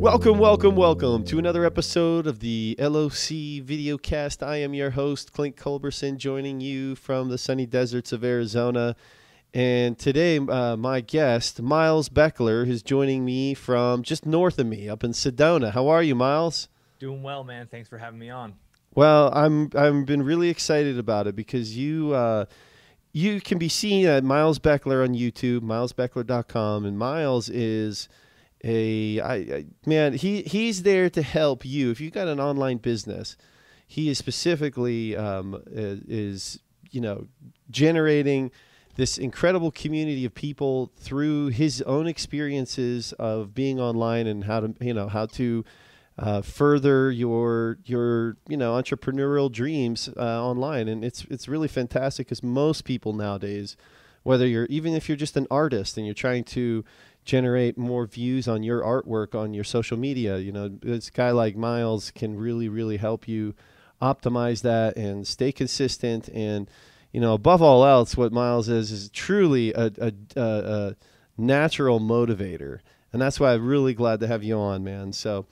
Welcome, welcome, welcome to another episode of the LOC Videocast. I am your host, Clint Culberson, joining you from the sunny deserts of Arizona. And today, my guest, Miles-Beckler, is joining me from just north of me, up in Sedona. How are you, Miles? Doing well, man. Thanks for having me on. Well, I'm been really excited about it because you can be seen at Miles-Beckler on YouTube, milesbeckler.com, and Miles is man, he's there to help you if you got an online business. He is specifically is generating this incredible community of people through his own experiences of being online and how to further your entrepreneurial dreams online. And it's really fantastic because most people nowadays, even if you're just an artist and you're trying to generate more views on your artwork on your social media, this guy like Miles can really, really help you optimize that and stay consistent. And, above all else, what Miles is truly a natural motivator. And that's why I'm really glad to have you on, man. So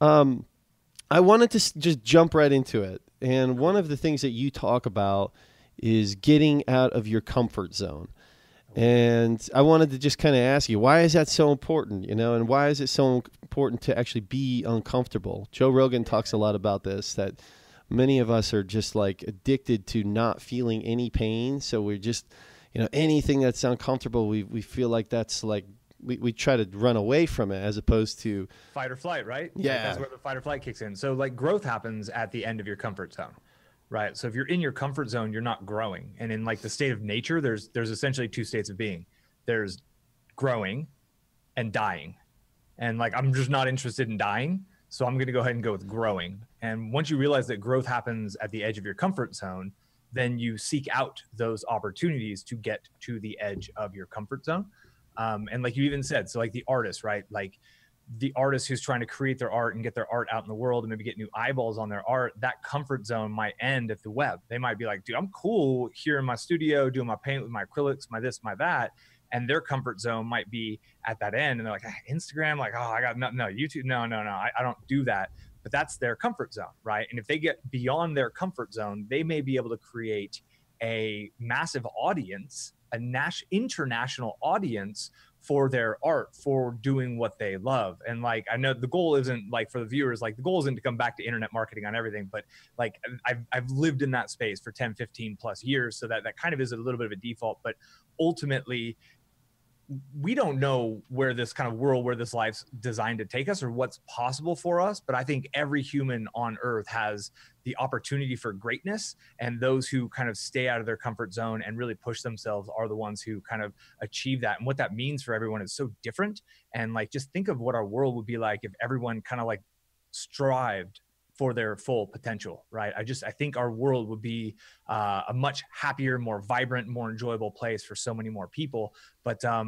I wanted to just jump right into it. And one of the things that you talk about is getting out of your comfort zone. And I wanted to just kind of ask you, why is that so important, and why is it so important to actually be uncomfortable? Joe Rogan talks a lot about this, that many of us are just like addicted to not feeling any pain. So we're just, anything that's uncomfortable, we feel like that's like, we try to run away from it as opposed to fight or flight, right? Yeah. Like that's where the fight or flight kicks in. So like growth happens at the end of your comfort zone. Right. So if you're in your comfort zone, you're not growing. And in like the state of nature, there's essentially two states of being. There's growing and dying. And like, I'm just not interested in dying. So I'm going to go ahead and go with growing. And once you realize that growth happens at the edge of your comfort zone, then you seek out those opportunities to get to the edge of your comfort zone. And like you even said, so like the artist, right? Like the artist who's trying to create their art and get their art out in the world and maybe get new eyeballs on their art, that comfort zone might end at the web. They might be like, dude, I'm cool here in my studio doing my paint with my acrylics, my this, my that. And their comfort zone might be at that end. And they're like, Instagram, like, oh, I got no, YouTube. No, I don't do that. But that's their comfort zone, right? And if they get beyond their comfort zone, they may be able to create a massive audience, international audience for their art, for doing what they love. And like, I know the goal isn't like for the viewers, like the goal isn't to come back to internet marketing on everything, but like I've lived in that space for 10, 15 plus years. So that kind of is a little bit of a default, but ultimately we don't know where this kind of world, where this life's designed to take us or what's possible for us. But I think every human on earth has the opportunity for greatness. And those who kind of stay out of their comfort zone and really push themselves are the ones who kind of achieve that. And what that means for everyone is so different. And like, just think of what our world would be like if everyone kind of like strived for their full potential, right? I think our world would be a much happier, more vibrant, more enjoyable place for so many more people. But I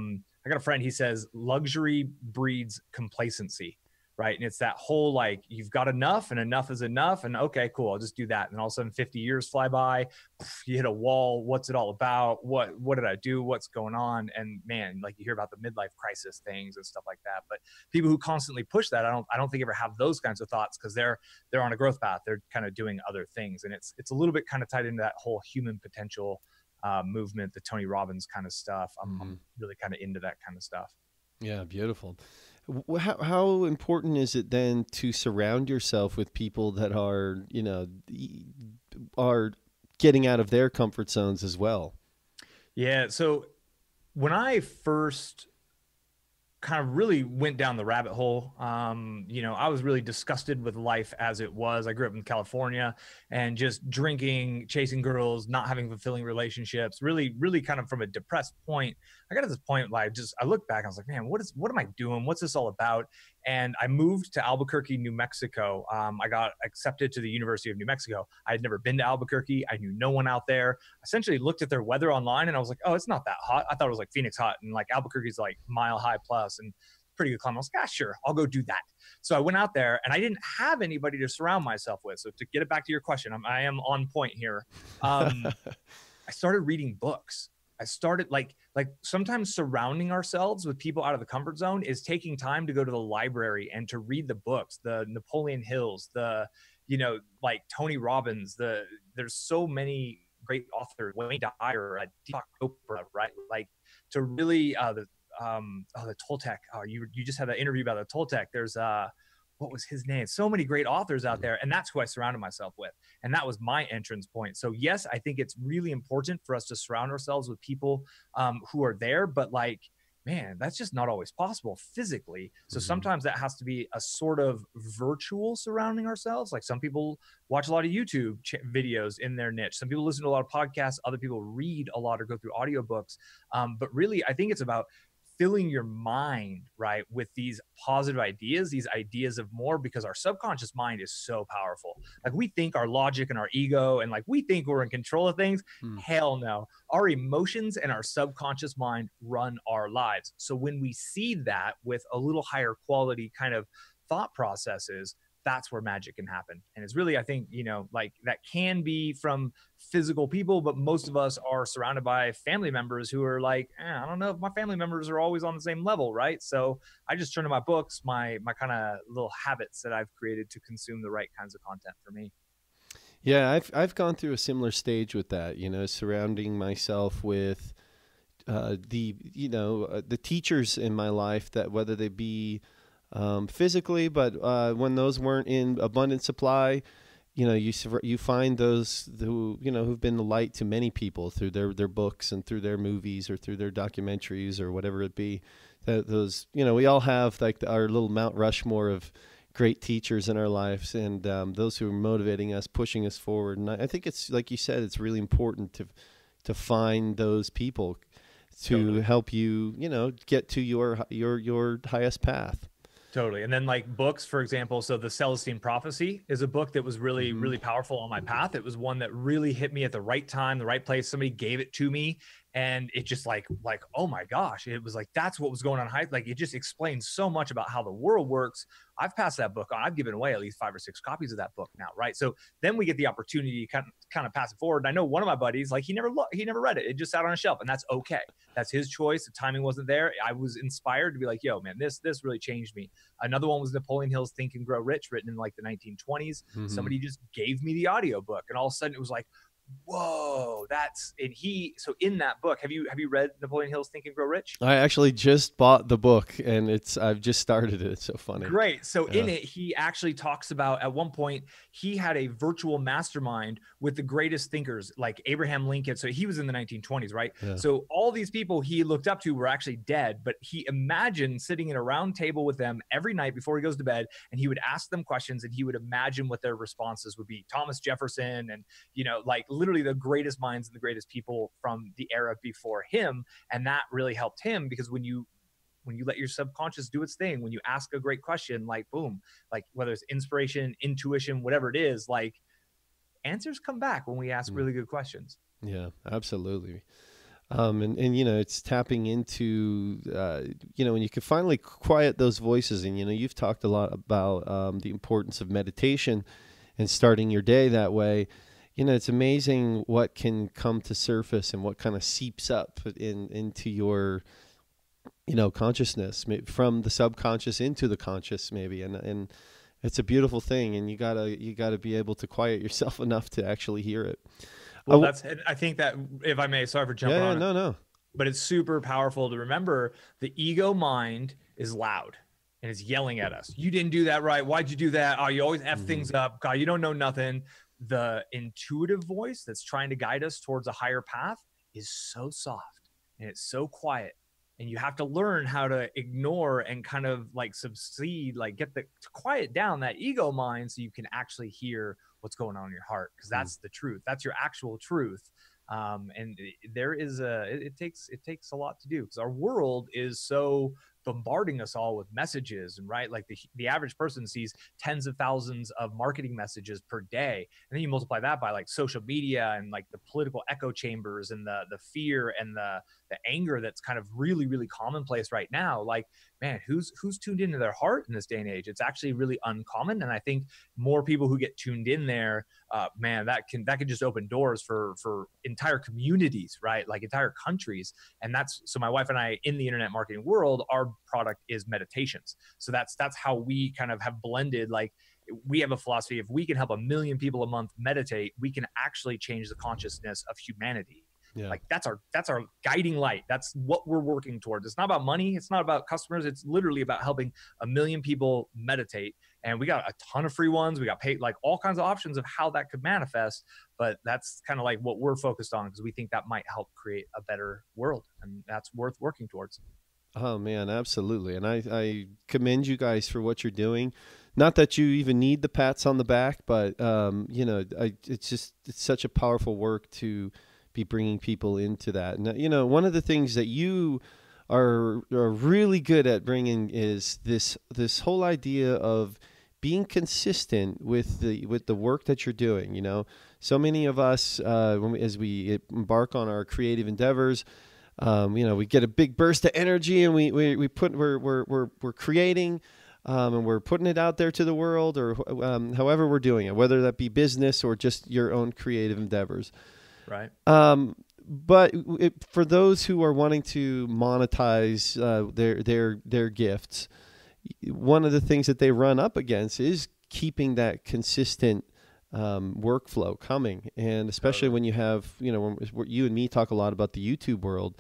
got a friend, he says, luxury breeds complacency, right? And it's that whole, like, you've got enough and enough is enough. And okay, cool, I'll just do that. And all of a sudden 50 years fly by, you hit a wall. What's it all about? What did I do? What's going on? And man, like you hear about the midlife crisis things and stuff like that. But people who constantly push that, I don't think ever have those kinds of thoughts because they're on a growth path. They're kind of doing other things. And it's a little bit kind of tied into that whole human potential movement, the Tony Robbins kind of stuff. I'm really kind of into that kind of stuff. Yeah, beautiful. How important is it then to surround yourself with people that are getting out of their comfort zones as well? Yeah. So when I first kind of really went down the rabbit hole, I was really disgusted with life as it was. I grew up in California and just drinking, chasing girls, not having fulfilling relationships, really, really kind of from a depressed point. I got to this point where I look back and I was like, man, what am I doing? What's this all about? And I moved to Albuquerque, New Mexico. I got accepted to the University of New Mexico. I had never been to Albuquerque. I knew no one out there. I essentially looked at their weather online and I was like, oh, it's not that hot. I thought it was like Phoenix hot, and like Albuquerque's like mile high plus and pretty good climate. I was like, sure, I'll go do that. So I went out there and I didn't have anybody to surround myself with. So to get it back to your question, I am on point here. I started reading books. I started like sometimes surrounding ourselves with people out of the comfort zone is taking time to go to the library and to read the books, the Napoleon Hills, the, you know, like Tony Robbins, there's so many great authors, Wayne Dyer, Deepak Chopra, right? Like to really, the Toltec, you just had an interview about the Toltec. There's, what was his name? So many great authors out there. And that's who I surrounded myself with. And that was my entrance point. So yes, I think it's really important for us to surround ourselves with people who are there, but like, man, that's just not always possible physically. So sometimes that has to be a sort of virtual surrounding ourselves. Like some people watch a lot of YouTube videos in their niche. Some people listen to a lot of podcasts. Other people read a lot or go through audiobooks. But really, I think it's about filling your mind, right, with these positive ideas, these ideas of more, because our subconscious mind is so powerful. Like we think our logic and our ego and like we think we're in control of things. Hell no. Our emotions and our subconscious mind run our lives. So when we see that with a little higher quality kind of thought processes, that's where magic can happen. And it's really, I think, you know, like that can be from physical people, but most of us are surrounded by family members who are like, I don't know if my family members are always on the same level, right? So I just turn to my books, my kind of little habits that I've created to consume the right kinds of content for me. Yeah, I've gone through a similar stage with that, you know, surrounding myself with the teachers in my life, that whether they be physically, but when those weren't in abundant supply, you know, you find those who, you know, who've been the light to many people through their books and through their movies or through their documentaries or whatever it be. Those, you know, we all have like our little Mount Rushmore of great teachers in our lives, and those who are motivating us, pushing us forward. And I think it's like you said, it's really important to find those people to help you, you know, get to your highest path. Totally. And then like books, for example, so the Celestine Prophecy is a book that was really, really powerful on my path. It was one that really hit me at the right time, the right place. Somebody gave it to me and it just like, oh my gosh, it was like, that's what was going on. Like it just explains so much about how the world works. I've passed that book on. I've given away at least 5 or 6 copies of that book now. Right. So then we get the opportunity to kind of pass it forward. And I know one of my buddies, like he never read it. It just sat on a shelf, and that's okay. That's his choice. The timing wasn't there. I was inspired to be like, yo, man, this really changed me. Another one was Napoleon Hill's Think and Grow Rich, written in like the 1920s. Somebody just gave me the audiobook, and all of a sudden it was like, whoa, so in that book, have you read Napoleon Hill's Think and Grow Rich? I actually just bought the book, and I've just started it. It's so funny. Great. So in it, he actually talks about, at one point, he had a virtual mastermind with the greatest thinkers like Abraham Lincoln. So he was in the 1920s, right? Yeah. So all these people he looked up to were actually dead, but he imagined sitting in a round table with them every night before he goes to bed, and he would ask them questions, and he would imagine what their responses would be. Thomas Jefferson and, you know, like literally the greatest minds and the greatest people from the era before him. And that really helped him, because when you let your subconscious do its thing, when you ask a great question, like boom, like whether it's inspiration, intuition, whatever it is, like answers come back when we ask really good questions. Yeah, absolutely. And you know, it's tapping into, you know, when you can finally quiet those voices. And, you know, you've talked a lot about the importance of meditation and starting your day that way. You know, it's amazing what can come to surface and what kind of seeps up into your, you know, consciousness, from the subconscious into the conscious maybe. And it's a beautiful thing. And you gotta be able to quiet yourself enough to actually hear it. Well, I think that, if I may, sorry for jumping on. No. But it's super powerful to remember the ego mind is loud and it's yelling at us. You didn't do that right. Why'd you do that? Oh, you always F things up. God, you don't know nothing. The intuitive voice that's trying to guide us towards a higher path is so soft and it's so quiet. And you have to learn how to ignore and kind of like subside, like to quiet down that ego mind so you can actually hear what's going on in your heart, because that's the truth. That's your actual truth. And it takes a lot to do, because our world is so bombarding us all with messages, and right, like the average person sees tens of thousands of marketing messages per day, and then you multiply that by like social media and like the political echo chambers and the fear and the anger that's kind of really, really commonplace right now. Like, man, who's tuned into their heart in this day and age? It's actually really uncommon. And I think more people who get tuned in there, man, that can just open doors for entire communities, right? Like entire countries. And that's, so my wife and I, in the internet marketing world, our product is meditations. So that's how we kind of have blended. Like, we have a philosophy: if we can help 1 million people a month meditate, we can actually change the consciousness of humanity. Yeah. Like that's our guiding light. That's what we're working towards. It's not about money. It's not about customers. It's literally about helping 1 million people meditate. And we got a ton of free ones. We got paid, like all kinds of options of how that could manifest. But that's kind of like what we're focused on, because we think that might help create a better world, and that's worth working towards. Oh man, absolutely. And I commend you guys for what you're doing. Not that you even need the pats on the back, but it's such a powerful work to be bringing people into that. And one of the things that you are really good at bringing is this whole idea of being consistent with the work that you're doing. So many of us, as we embark on our creative endeavors, we get a big burst of energy, and we're creating, and we're putting it out there to the world, or however we're doing it, whether that be business or just your own creative endeavors. Right. But for those who are wanting to monetize their gifts, one of the things that they run up against is keeping that consistent workflow coming. And especially when you have, when you and me talk a lot about the YouTube world,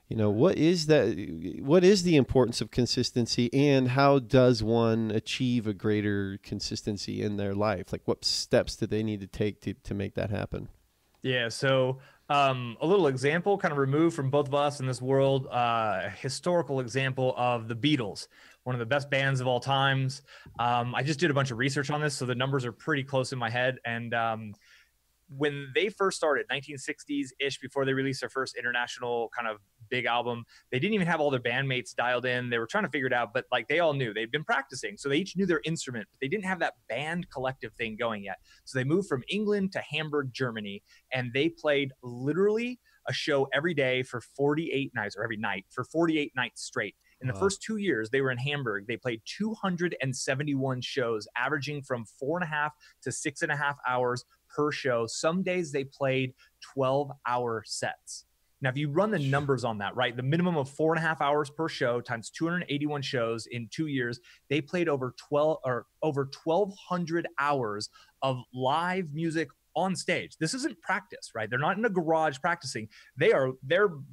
what is the importance of consistency, and how does one achieve a greater consistency in their life? Like, what steps do they need to take to make that happen? Yeah. So a little example, kind of removed from both of us in this world, historical example of the Beatles, one of the best bands of all times. I just did a bunch of research on this, so the numbers are pretty close in my head. And when they first started, 1960s-ish, before they released their first international kind of big album, they didn't even have all their bandmates dialed in. They were trying to figure it out, but like they all knew, they'd been practicing. So they each knew their instrument, but they didn't have that band collective thing going yet. So they moved from England to Hamburg, Germany, and they played literally a show every day for 48 nights, or every night for 48 nights straight. In the first 2 years they were in Hamburg, they played 271 shows, averaging from 4.5 to 6.5 hours per show. Some days they played 12-hour sets. Now, if you run the numbers on that, right, the minimum of 4.5 hours per show times 281 shows in 2 years, they played over 1,200 hours of live music on stage. This isn't practice, right? They're not in a garage practicing. They're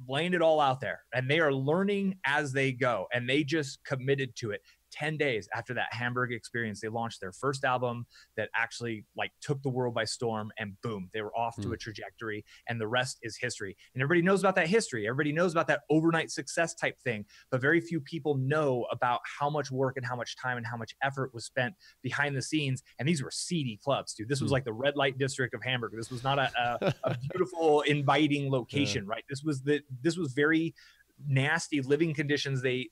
laying it all out there, and they are learning as they go, and they just committed to it. 10 days after that Hamburg experience, they launched their first album that actually like took the world by storm, and boom, they were off to a trajectory, and the rest is history. And everybody knows about that history. Everybody knows about that overnight success type thing, but very few people know about how much work and how much time and how much effort was spent behind the scenes. And these were seedy clubs, dude. This was like the red light district of Hamburg. This was not a beautiful, inviting location, right? This was very nasty living conditions they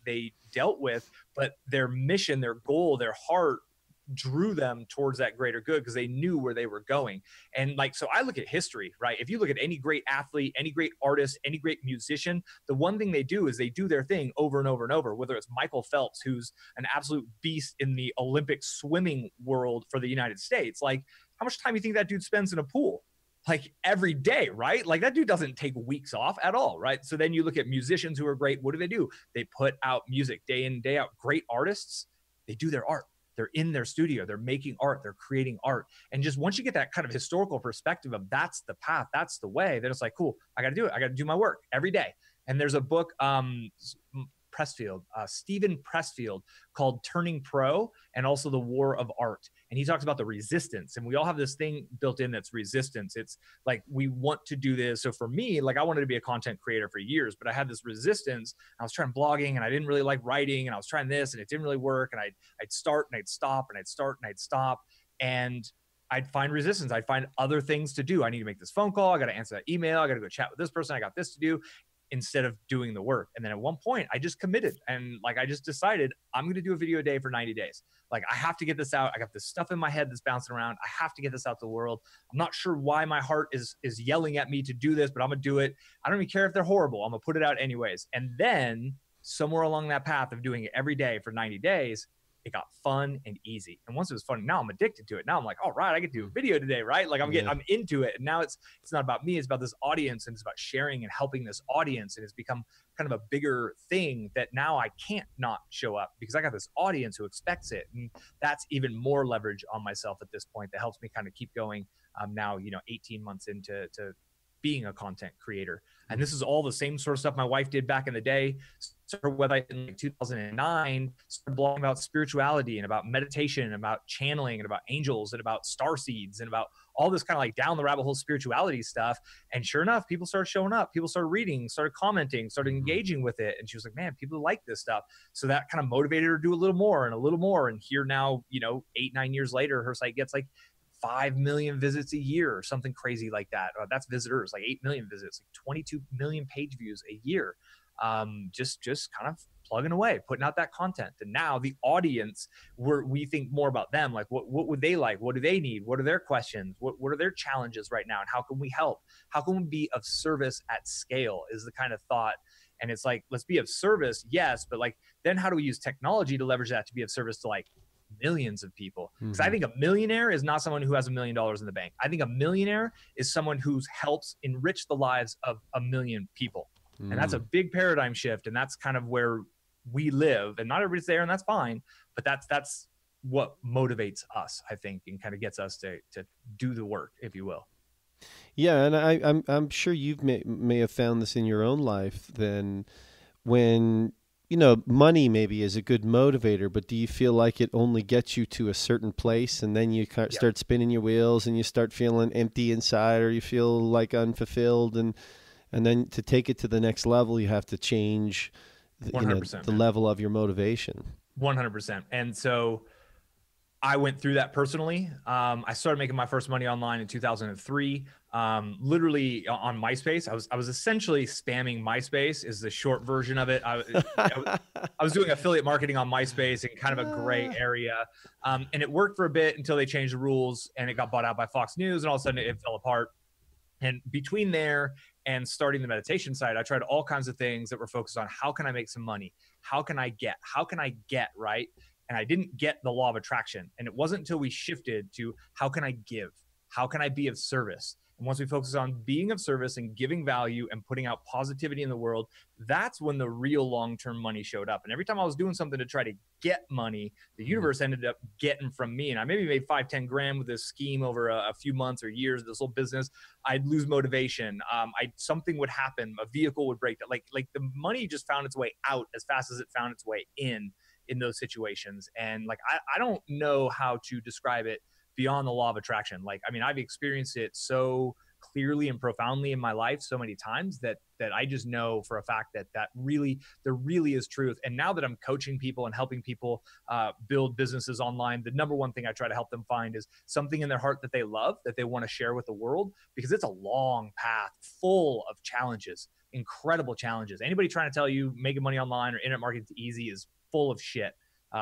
dealt with, but their mission, their goal, their heart drew them towards that greater good, because they knew where they were going. And like, so I look at history, right? If you look at any great athlete, any great artist, any great musician, the one thing they do is they do their thing over and over and over. Whether it's Michael Phelps, who's an absolute beast in the Olympic swimming world for the United States, like how much time do you think that dude spends in a pool? Like every day, right? Like that dude doesn't take weeks off at all, right? So then you look at musicians who are great. What do? They put out music day in, day out. Great artists, they do their art. They're in their studio. They're making art. They're creating art. And just once you get that kind of historical perspective of that's the path, that's the way, then it's like, cool, I got to do it. I got to do my work every day. And there's a book, Stephen Pressfield, called Turning Pro, and also The War of Art. And he talks about the resistance. And we all have this thing built in that's resistance. It's like, we want to do this. So for me, like I wanted to be a content creator for years, but I had this resistance. I was trying blogging, and I didn't really like writing, and I was trying this and it didn't really work. And I'd start and I'd stop, and I'd start and I'd stop. And I'd find resistance. I'd find other things to do. I need to make this phone call. I got to answer that email. I got to go chat with this person. I got this to do, instead of doing the work. And then at one point I just committed, and like I just decided I'm going to do a video a day for 90 days. Like I have to get this out. I got this stuff in my head that's bouncing around. I have to get this out to the world. I'm not sure why my heart is yelling at me to do this, but I'm going to do it. I don't even care if they're horrible. I'm going to put it out anyways. And then somewhere along that path of doing it every day for 90 days, it got fun and easy. And once it was fun, now I'm addicted to it. Now I'm like, all right, I get to do a video today, right? Like I'm into it. And now it's not about me, it's about this audience, and it's about sharing and helping this audience. And it's become kind of a bigger thing that now I can't not show up because I got this audience who expects it. And that's even more leverage on myself at this point that helps me kind of keep going. Now, 18 months into being a content creator. And this is all the same sort of stuff my wife did back in the day. So her website in 2009 started blogging about spirituality and about meditation and about channeling and about angels and about star seeds and about all this kind of like down the rabbit hole spirituality stuff. And sure enough, people started showing up, people started reading, started commenting, started engaging with it. And she was like, man, people like this stuff. So that kind of motivated her to do a little more and a little more. And here now, 8-9 years later, her site gets like 5 million visits a year or something crazy like that. That's visitors, like 8 million visits, like 22 million page views a year. Just kind of plugging away, putting out that content. And now the audience, we think more about them. Like what would they like? What do they need? What are their questions? What are their challenges right now? And how can we help? How can we be of service at scale is the kind of thought. And it's like, let's be of service. Yes. But like, then how do we use technology to leverage that to be of service to like millions of people? Because I think a millionaire is not someone who has $1 million in the bank. I think a millionaire is someone who helps enrich the lives of 1 million people. And that's a big paradigm shift. And that's kind of where we live. And not everybody's there, and that's fine. But that's what motivates us, I think, and kind of gets us to do the work, if you will. Yeah, and I'm sure you've may have found this in your own life. Then when money maybe is a good motivator, but do you feel like it only gets you to a certain place and then you start spinning your wheels and you start feeling empty inside, or you feel like unfulfilled, and then to take it to the next level, you have to change the level of your motivation. 100%. And so I went through that personally. I started making my first money online in 2003, literally on MySpace. I was essentially spamming MySpace is the short version of it. I was doing affiliate marketing on MySpace in kind of a gray area. And it worked for a bit until they changed the rules and it got bought out by Fox News, and all of a sudden it fell apart. And between there and starting the meditation site, I tried all kinds of things that were focused on how can I make some money? How can I get, right? And I didn't get the law of attraction. And it wasn't until we shifted to how can I give? How can I be of service? And once we focus on being of service and giving value and putting out positivity in the world, that's when the real long-term money showed up. And every time I was doing something to try to get money, the universe ended up getting from me. And I maybe made 5-10 grand with this scheme over a few months or years of this whole business. I'd lose motivation. Something would happen. A vehicle would break. Like the money just found its way out as fast as it found its way in those situations. And like, I don't know how to describe it beyond the law of attraction. Like, I mean, I've experienced it so clearly and profoundly in my life so many times that I just know for a fact that there really is truth. And now that I'm coaching people and helping people build businesses online, the number one thing I try to help them find is something in their heart that they love, that they want to share with the world, because it's a long path full of challenges, incredible challenges. Anybody trying to tell you making money online or internet marketing is easy is full of shit.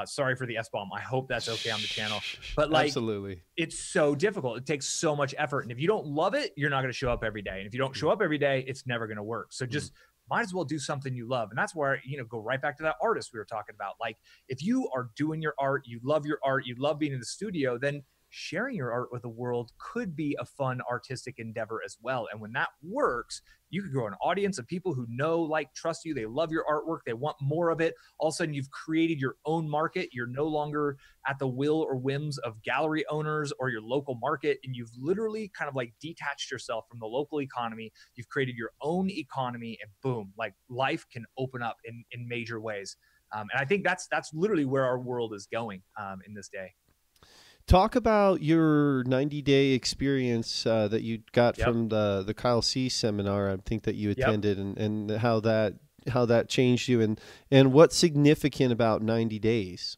Sorry for the S-bomb. I hope that's okay on the channel. But like, absolutely, it's so difficult. It takes so much effort. And if you don't love it, you're not going to show up every day. And if you don't show up every day, it's never going to work. So just might as well do something you love. And that's where, go right back to that artist we were talking about. Like, if you are doing your art, you love your art, you love being in the studio, then sharing your art with the world could be a fun artistic endeavor as well. And when that works, you could grow an audience of people who know, like, trust you. They love your artwork. They want more of it. All of a sudden, you've created your own market. You're no longer at the will or whims of gallery owners or your local market. And you've literally kind of like detached yourself from the local economy. You've created your own economy, and boom, like life can open up in major ways. And I think that's literally where our world is going in this day. Talk about your 90-day experience that you got from the Kyle C seminar, I think, that you attended, and how that changed you, and what's significant about 90 days.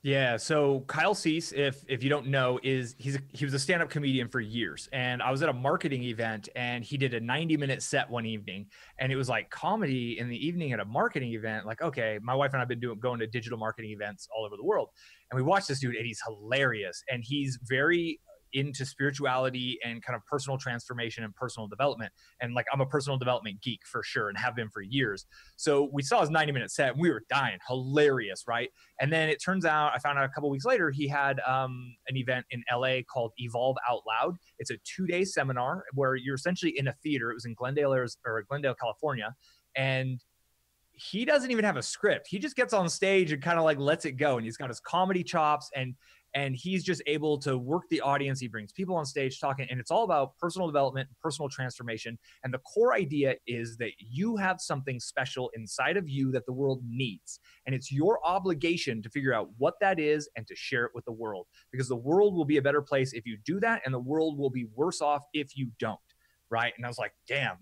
Yeah, so Kyle Cease, if you don't know, he was a stand-up comedian for years. And I was at a marketing event and he did a 90-minute set one evening. And it was like comedy in the evening at a marketing event. Like, okay, my wife and I have been going to digital marketing events all over the world. And we watched this dude and he's hilarious. And he's very into spirituality and kind of personal transformation and personal development. And like, I'm a personal development geek for sure and have been for years. So we saw his 90-minute set and we were dying. Hilarious, right? And then it turns out, I found out a couple weeks later, he had an event in LA called Evolve Out Loud. It's a 2-day seminar where you're essentially in a theater. It was in Glendale, California. And he doesn't even have a script. He just gets on stage and kind of like lets it go. And he's got his comedy chops and he's just able to work the audience. He brings people on stage talking, and it's all about personal development, personal transformation. And the core idea is that you have something special inside of you that the world needs. And it's your obligation to figure out what that is and to share it with the world, because the world will be a better place if you do that. And the world will be worse off if you don't. Right. And I was like, damn.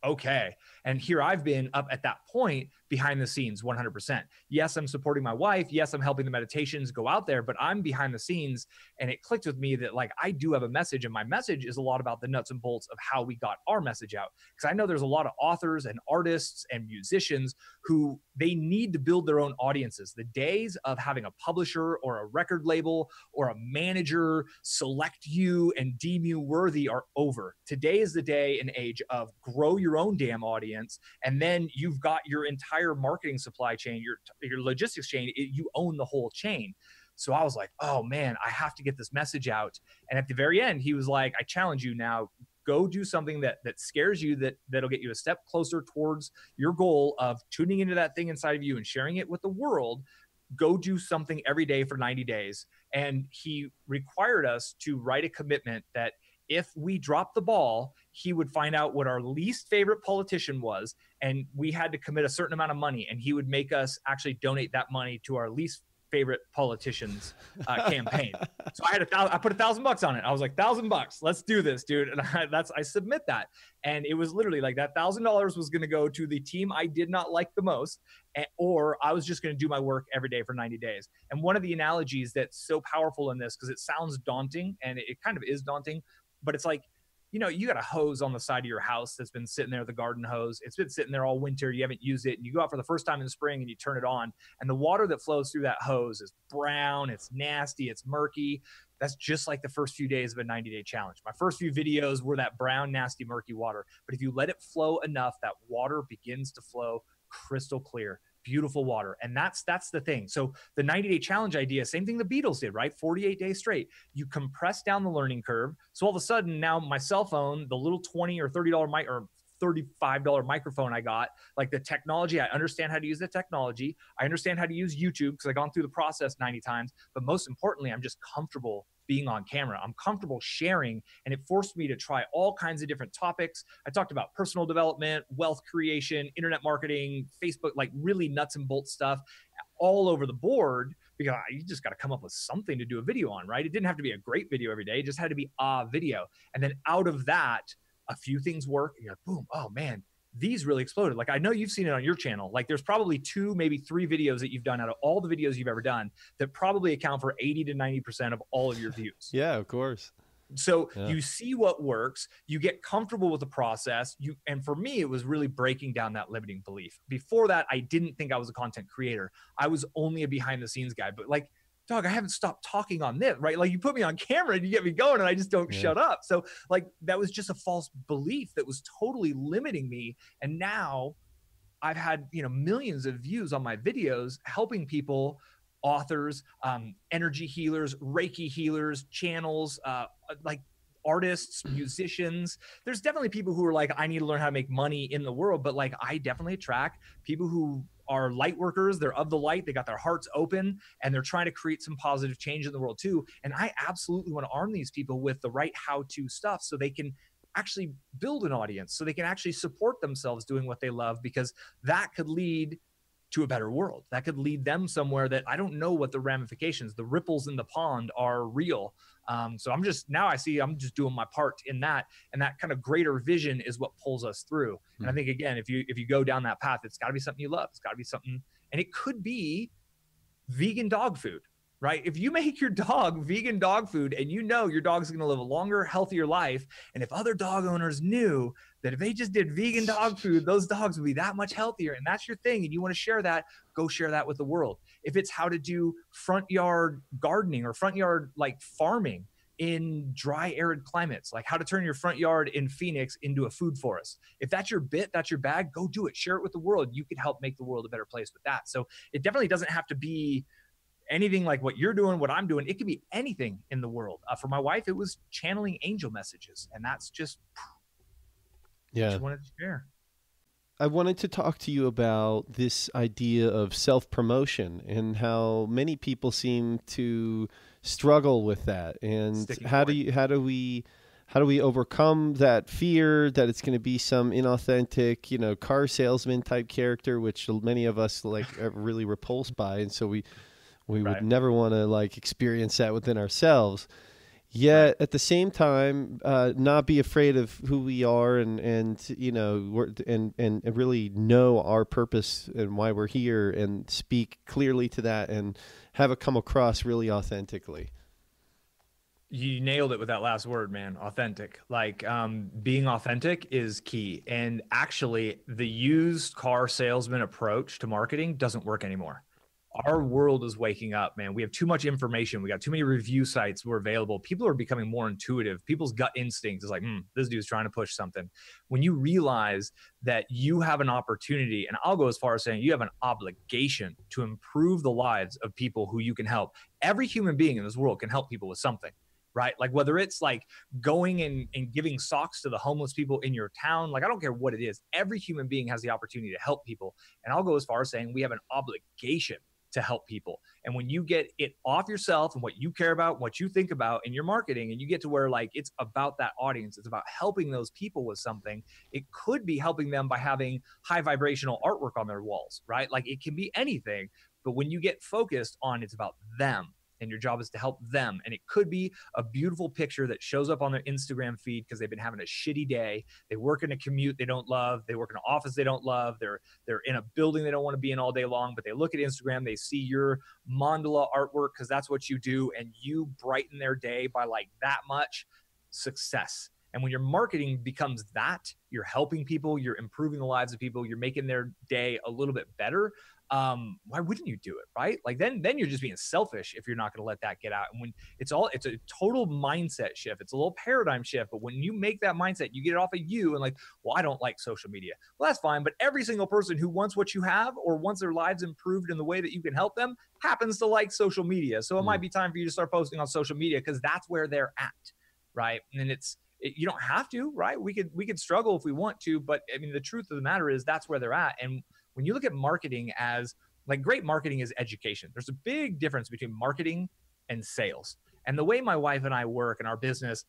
Okay. And here I've been up at that point behind the scenes 100%. Yes, I'm supporting my wife. Yes, I'm helping the meditations go out there, but I'm behind the scenes. And it clicked with me that like, I do have a message, and my message is a lot about the nuts and bolts of how we got our message out. Because I know there's a lot of authors and artists and musicians who they need to build their own audiences. The days of having a publisher or a record label or a manager select you and deem you worthy are over. Today is the day and age of grow your own damn audience, and then you've got your entire marketing supply chain, your logistics chain. You own the whole chain. So I was like, oh man, I have to get this message out. And at the very end, he was like, I challenge you now. Go do something that scares you, that'll get you a step closer towards your goal of tuning into that thing inside of you and sharing it with the world. Go do something every day for 90 days. And he required us to write a commitment that if we dropped the ball, he would find out what our least favorite politician was, and we had to commit a certain amount of money, and he would make us actually donate that money to our least favorite politician's campaign. So I put $1,000 on it. I was like, $1,000, let's do this, dude. And I submit that. And it was literally like that $1,000 was going to go to the team I did not like the most, or I was just going to do my work every day for 90 days. And one of the analogies that's so powerful in this, because it sounds daunting, and it kind of is daunting, but it's like, you know, you got a hose on the side of your house that's been sitting there, the garden hose. It's been sitting there all winter. You haven't used it. And you go out for the first time in the spring and you turn it on. And the water that flows through that hose is brown. It's nasty. It's murky. That's just like the first few days of a 90-day challenge. My first few videos were that brown, nasty, murky water. But if you let it flow enough, that water begins to flow crystal clear. Beautiful water. And that's the thing. So the 90-day challenge idea, same thing the Beatles did, right? 48 days straight. You compress down the learning curve. So all of a sudden now my cell phone, the little $20 or $30 mic or $35 microphone I got, like the technology, I understand how to use the technology. I understand how to use YouTube because I've gone through the process 90 times. But most importantly, I'm just comfortable being on camera. I'm comfortable sharing, and it forced me to try all kinds of different topics. I talked about personal development, wealth creation, internet marketing, Facebook, like really nuts and bolts stuff all over the board, because you just got to come up with something to do a video on, right? It didn't have to be a great video every day. It just had to be a video. And then out of that, a few things work, and you're like, boom, oh man, these really exploded. Like, I know you've seen it on your channel. Like, there's probably 2, maybe 3 videos that you've done out of all the videos you've ever done that probably account for 80 to 90% of all of your views. Yeah, of course. So you see what works, you get comfortable with the process. And for me, it was really breaking down that limiting belief. Before that, I didn't think I was a content creator. I was only a behind the scenes guy, but like, dog, I haven't stopped talking on this, right? Like, you put me on camera and you get me going and I just don't shut up. So like, that was just a false belief that was totally limiting me. And now I've had, millions of views on my videos, helping people, authors, energy healers, Reiki healers, channels, like artists, musicians. There's definitely people who are like, I need to learn how to make money in the world. But like, I definitely attract people who are light workers. They're of the light. They got their hearts open and they're trying to create some positive change in the world too. And I absolutely want to arm these people with the right how-to stuff so they can actually build an audience, so they can actually support themselves doing what they love, because that could lead to a better world. That could lead them somewhere that I don't know what the ramifications, the ripples in the pond are real. So I'm just doing my part in that. And that kind of greater vision is what pulls us through. And I think, again, if you go down that path, it's gotta be something you love. It's gotta be something, and it could be vegan dog food, right? If you make your dog vegan dog food and your dog's going to live a longer, healthier life. And if other dog owners knew that if they just did vegan dog food, those dogs would be that much healthier, and that's your thing, and you want to share that, go share that with the world. If it's how to do front yard gardening or front yard like farming, in dry, arid climates, like how to turn your front yard in Phoenix into a food forest. If that's your bit, that's your bag, go do it. Share it with the world. You could help make the world a better place with that. So it definitely doesn't have to be anything like what you're doing, what I'm doing. It could be anything in the world. For my wife, it was channeling angel messages, and that's just what she wanted to share. I wanted to talk to you about this idea of self-promotion and how many people seem to struggle with that. And how do we overcome that fear that it's going to be some inauthentic, car salesman type character, which many of us are really repulsed by, and so we would never want to experience that within ourselves. Yet at the same time, not be afraid of who we are and really know our purpose and why we're here, and speak clearly to that and have it come across really authentically. You nailed it with that last word, man. Authentic. Being authentic is key. And actually, the used car salesman approach to marketing doesn't work anymore. Our world is waking up, man. We have too much information. We got too many review sites were available. People are becoming more intuitive. People's gut instinct is like, this dude's trying to push something. When you realize that you have an opportunity, and I'll go as far as saying you have an obligation to improve the lives of people who you can help. Every human being in this world can help people with something, right? Whether it's going and giving socks to the homeless people in your town, I don't care what it is. Every human being has the opportunity to help people. And I'll go as far as saying we have an obligation to help people. And when you get it off yourself and what you care about, what you think about in your marketing, and you get to where it's about that audience, it's about helping those people with something. It could be helping them by having high vibrational artwork on their walls, right? It can be anything. But when you get focused on it's about them, and your job is to help them. And it could be a beautiful picture that shows up on their Instagram feed because they've been having a shitty day. They work in a commute they don't love. They work in an office they don't love. They're in a building they don't want to be in all day long, but they look at Instagram, they see your mandala artwork because that's what you do, and you brighten their day by that much. Success. And when your marketing becomes that, you're helping people, you're improving the lives of people, you're making their day a little bit better. Why wouldn't you do it, right? Then you're just being selfish if you're not going to let that get out. And when it's a total mindset shift. It's a little paradigm shift. But when you make that mindset, you get it off of you and I don't like social media. Well, that's fine. But every single person who wants what you have or wants their lives improved in the way that you can help them happens to like social media. So it might be time for you to start posting on social media because that's where they're at, right? And you don't have to, right? We could struggle if we want to, but I mean, the truth of the matter is that's where they're at. And when you look at marketing as great marketing is education, there's a big difference between marketing and sales. And the way my wife and I work in our business,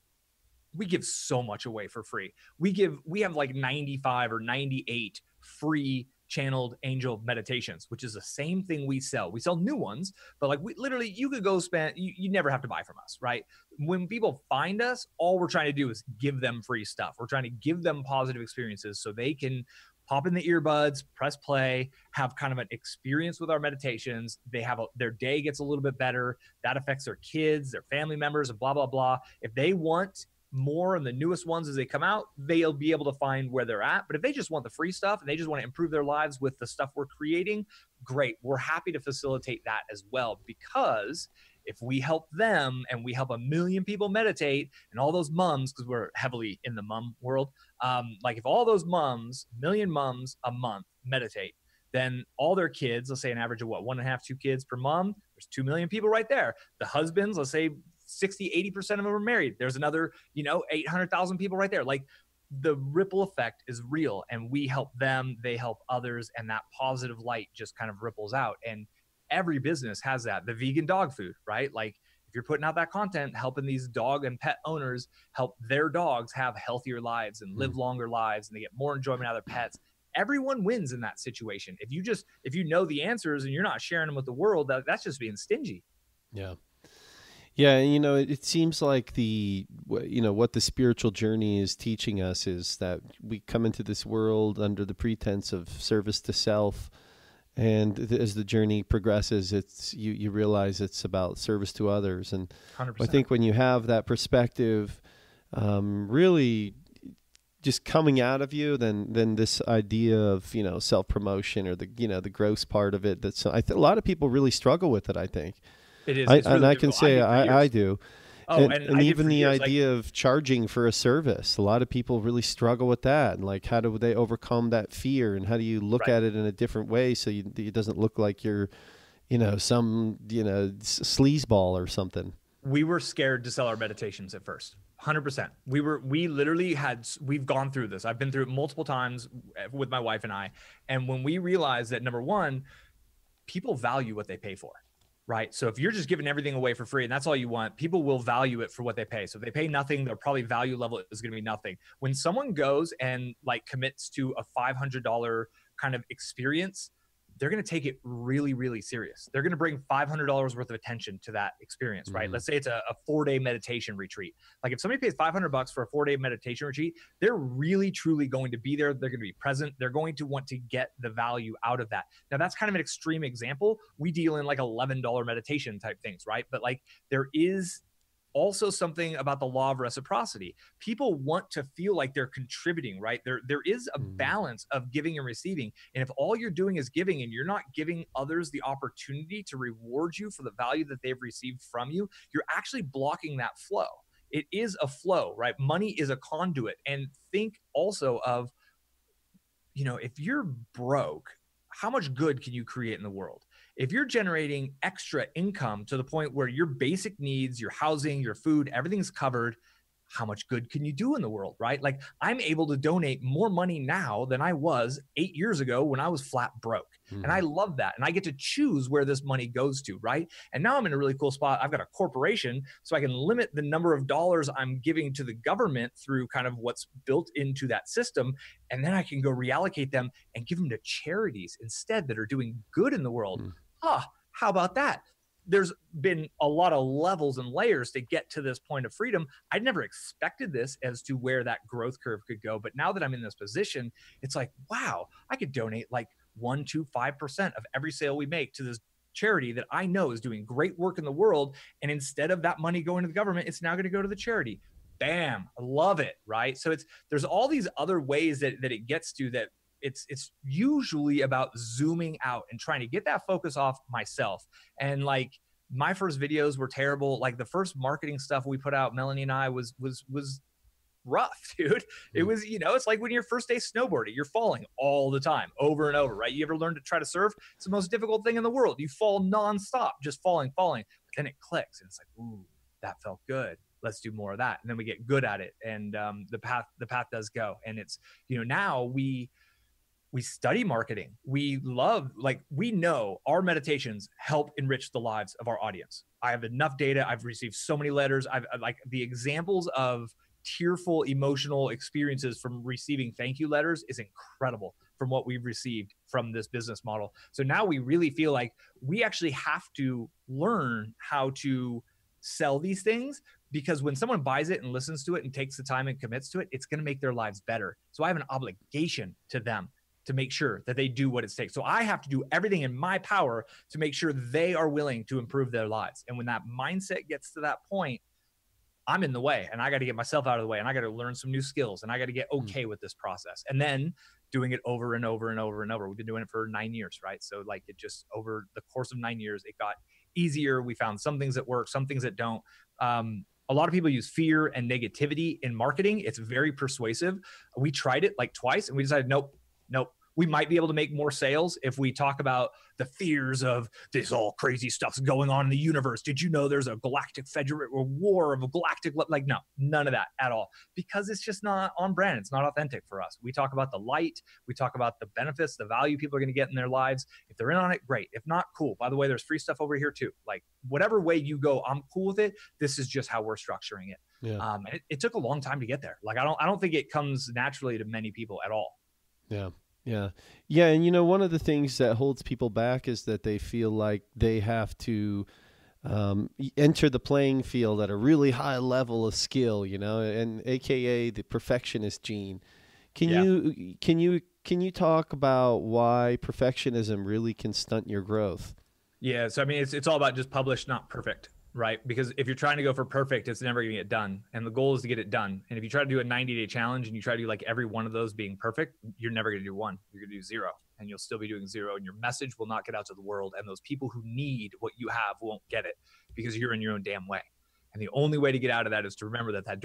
we give so much away for free. We have 95 or 98 free channeled angel meditations, which is the same thing we sell. We sell new ones, but we literally, you could go spend, you never have to buy from us, right? When people find us, all we're trying to do is give them free stuff. We're trying to give them positive experiences so they can pop in the earbuds, press play, have kind of an experience with our meditations. They have their day gets a little bit better. That affects their kids, their family members, and blah, blah, blah. If they want more and the newest ones as they come out, they'll be able to find where they're at. But if they just want the free stuff and they just want to improve their lives with the stuff we're creating, great. We're happy to facilitate that as well, because if we help them and we help 1 million people meditate, and all those mums, because we're heavily in the mum world, if all those mums, 1 million mums a month meditate, then all their kids, let's say an average of 1.5, 2 kids per mom, there's 2 million people right there. The husbands, let's say 60, 80% of them are married. There's another, 800,000 people right there. The ripple effect is real, and we help them, they help others, and that positive light just kind of ripples out. And every business has that. The vegan dog food, right? If you're putting out that content, helping these dog and pet owners help their dogs have healthier lives and live longer lives, and they get more enjoyment out of their pets, everyone wins in that situation. If you know the answers and you're not sharing them with the world, that's just being stingy. Yeah. Yeah, and it seems like what the spiritual journey is teaching us is that we come into this world under the pretense of service to self, and as the journey progresses, it's you realize it's about service to others. And 100%. I think when you have that perspective, really just coming out of you, then this idea of self promotion or the gross part of it, a lot of people really struggle with it. I think. It is. I can say I do. Oh, and And I did even for the years. Like, idea of charging for a service, a lot of people really struggle with that. And like, how do they overcome that fear? And how do you look right. at it in a different way so it doesn't look like you're, some, sleazeball or something? We were scared to sell our meditations at first. 100%. We literally we've gone through this. I've been through it multiple times with my wife and I. And when we realized that, number one, people value what they pay for, right? So if you're just giving everything away for free and that's all you want, people will value it for what they pay. So if they pay nothing, their probably value level is going to be nothing. When someone goes and like commits to a $500 kind of experience, they're going to take it really, really serious. They're going to bring $500 worth of attention to that experience, right? Mm-hmm. Let's say it's a 4-day meditation retreat. Like if somebody pays $500 for a 4-day meditation retreat, they're really, truly going to be there. They're going to be present. They're going to want to get the value out of that. Now that's kind of an extreme example. We deal in like $11 meditation type things, right? But like there is also something about the law of reciprocity. People want to feel like they're contributing, right? There is a Mm-hmm. balance of giving and receiving. And if all you're doing is giving and you're not giving others the opportunity to reward you for the value that they've received from you, you're actually blocking that flow. It is a flow, right? Money is a conduit. And think also of, if you're broke, how much good can you create in the world? If you're generating extra income to the point where your basic needs, your housing, your food, everything's covered, how much good can you do in the world, right? Like I'm able to donate more money now than I was 8 years ago when I was flat broke. And Mm-hmm. I love that. And I get to choose where this money goes to, right? And now I'm in a really cool spot. I've got a corporation, so I can limit the number of dollars I'm giving to the government through kind of what's built into that system. And then I can go reallocate them and give them to charities instead that are doing good in the world. How about that? There's been a lot of levels and layers to get to this point of freedom. I never expected this as to where that growth curve could go. But now that I'm in this position, it's like, wow, I could donate like 1 to 5% of every sale we make to this charity that I know is doing great work in the world. And instead of that money going to the government, it's now going to go to the charity. Bam, I love it, right? So there's all these other ways that it gets to that. It's usually about zooming out and trying to get that focus off myself. And like my first videos were terrible. Like the first marketing stuff we put out, Melanie and I, was rough, dude. It was, it's like when you're first day snowboarding, you're falling all the time, over and over, right? You ever learn to try to surf? It's the most difficult thing in the world. You fall nonstop, just falling. But then it clicks and it's like, ooh, that felt good. Let's do more of that. And then we get good at it. And the path does go. And it's, now we study marketing. We know our meditations help enrich the lives of our audience. I have enough data. I've received so many letters. I've like the examples of tearful emotional experiences from receiving thank you letters is incredible from what we've received from this business model. So now we really feel like we actually have to learn how to sell these things, because when someone buys it and listens to it and takes the time and commits to it, it's going to make their lives better. So I have an obligation to them to make sure that they do what it takes. So I have to do everything in my power to make sure they are willing to improve their lives. And when that mindset gets to that point, I'm in the way and I got to get myself out of the way and I got to learn some new skills and I got to get okay with this process. And then doing it over and over and over and over. We've been doing it for 9 years, right? So like it just over the course of 9 years, it got easier. We found some things that work, some things that don't. A lot of people use fear and negativity in marketing. It's very persuasive. We tried it like twice and we decided, nope. We might be able to make more sales if we talk about the fears of this all crazy stuff's going on in the universe. Did you know there's a galactic federal war of a galactic, like, no, none of that at all, because it's just not on brand. It's not authentic for us. We talk about the light. We talk about the benefits, the value people are going to get in their lives. If they're in on it, great. If not, cool. By the way, there's free stuff over here too. Like whatever way you go, I'm cool with it. This is just how we're structuring it. Yeah. And it took a long time to get there. Like, I don't think it comes naturally to many people at all. Yeah. Yeah. Yeah. And, one of the things that holds people back is that they feel like they have to enter the playing field at a really high level of skill, and AKA the perfectionist gene. Can you talk about why perfectionism really can stunt your growth? Yeah. So, I mean, it's all about just publish, not perfect, right? Because if you're trying to go for perfect, it's never going to get done. And the goal is to get it done. And if you try to do a 90-day challenge and you try to do like every one of those being perfect, you're never going to do one. You're going to do zero, and you'll still be doing zero, and your message will not get out to the world. And those people who need what you have won't get it because you're in your own damn way. And the only way to get out of that is to remember that the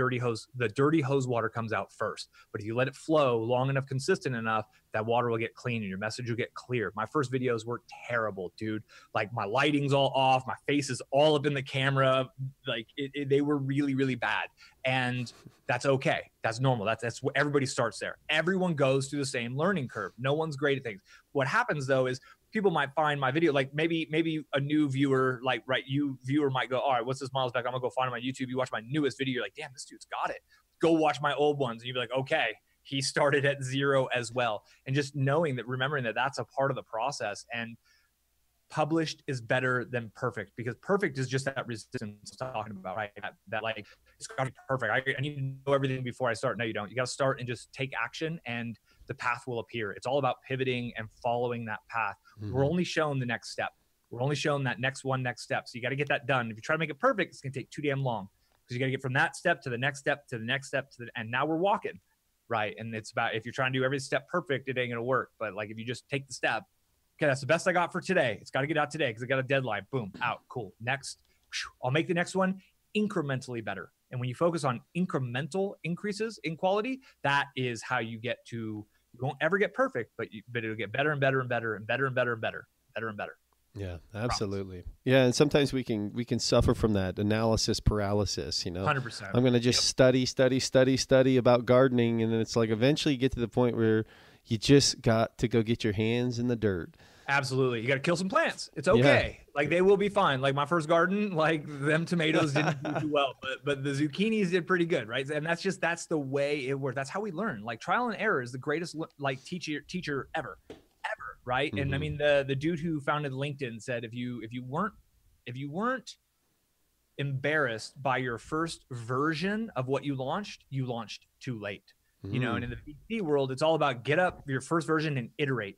dirty hose water comes out first. But if you let it flow long enough, consistent enough, that water will get clean and your message will get clear. My first videos were terrible, dude. Like my lighting's all off, my face is all up in the camera. Like they were really, really bad. And that's okay. That's normal. That's what everybody starts there. Everyone goes through the same learning curve. No one's great at things. What happens though is people might find my video, like maybe a new viewer, like, right, you viewer might go, all right, what's this Miles Beckler? I'm gonna go find him on YouTube. You watch my newest video, you're like, damn, this dude's got it. Go watch my old ones. And you'd be like, okay, he started at 0 as well. And just knowing that, remembering that that's a part of the process. And published is better than perfect, because perfect is just that resistance I'm talking about, right? That like, it's got to be perfect. I need to know everything before I start. No, you don't. You got to start and just take action, and the path will appear. It's all about pivoting and following that path. We're only shown the next step. We're only shown that next step. So you got to get that done. If you try to make it perfect, it's going to take too damn long, because you got to get from that step to the next step to the next step and now we're walking, right? And it's about, if you're trying to do every step perfect, it ain't going to work. But like, if you just take the step, okay, that's the best I got for today. It's got to get out today because I got a deadline. Boom, out, cool. Next, I'll make the next one incrementally better. And when you focus on incremental increases in quality, that is how you get to, you won't ever get perfect, but it'll get better and better and better and better and better and better, better and better. Yeah, absolutely. Promise. Yeah, and sometimes we can suffer from that analysis paralysis, 100%. I'm going to just study about gardening, and then it's like eventually you get to the point where you just got to go get your hands in the dirt. Absolutely. You got to kill some plants. It's okay. Yeah. Like, they will be fine. Like my first garden, like them tomatoes didn't do too well, but the zucchinis did pretty good, right? And that's the way it works. That's how we learn. Like, trial and error is the greatest like teacher ever, right? Mm-hmm. And I mean, the dude who founded LinkedIn said, if you weren't embarrassed by your first version of what you launched too late. And in the VC world, it's all about get up your first version and iterate.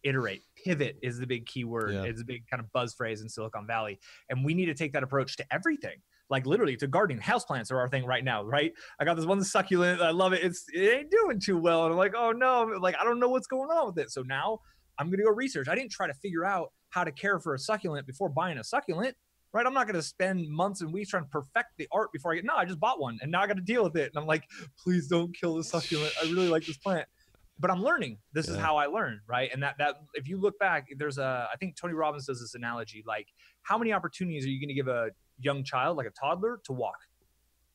Pivot is the big key word. Yeah. It's a big kind of buzz phrase in Silicon Valley. And we need to take that approach to everything. Like, literally to gardening. Houseplants are our thing right now, right? I got this one succulent. I love it. It ain't doing too well. And I'm like, oh no, like, I don't know what's going on with it. So now I'm going to go research. I didn't try to figure out how to care for a succulent before buying a succulent. Right? I'm not going to spend months and weeks trying to perfect the art before I just bought one and now I got to deal with it. And I'm like, please don't kill the succulent. I really like this plant, but I'm learning. This is how I learn. Right. And that if you look back, I think Tony Robbins does this analogy, like, how many opportunities are you going to give a young child, like a toddler, to walk?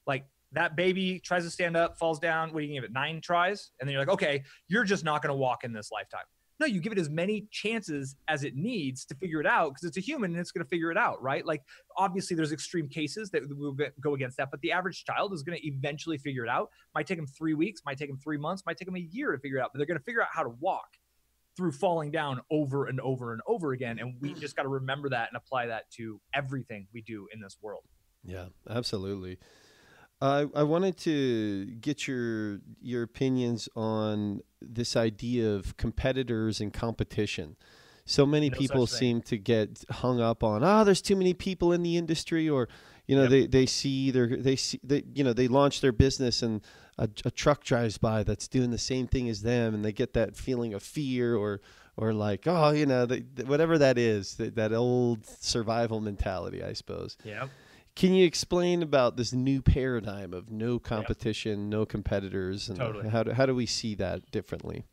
Like, that baby tries to stand up, falls down. What do you give it? 9 tries. And then you're like, okay, you're just not going to walk in this lifetime. No, you give it as many chances as it needs to figure it out, because it's a human and it's going to figure it out, right? Like, obviously there's extreme cases that will go against that, but the average child is going to eventually figure it out. Might take them 3 weeks, might take them 3 months, might take them a year to figure it out, but they're going to figure out how to walk through falling down over and over and over again. And we just got to remember that and apply that to everything we do in this world. Yeah, absolutely. I wanted to get your opinions on this idea of competitors and competition. So many people seem to get hung up on, there's too many people in the industry, or they launch their business and a truck drives by that's doing the same thing as them, and they get that feeling of fear or like, whatever that is, that old survival mentality, I suppose. Yeah. Can you explain about this new paradigm of no competition, no competitors, and totally. How do we see that differently?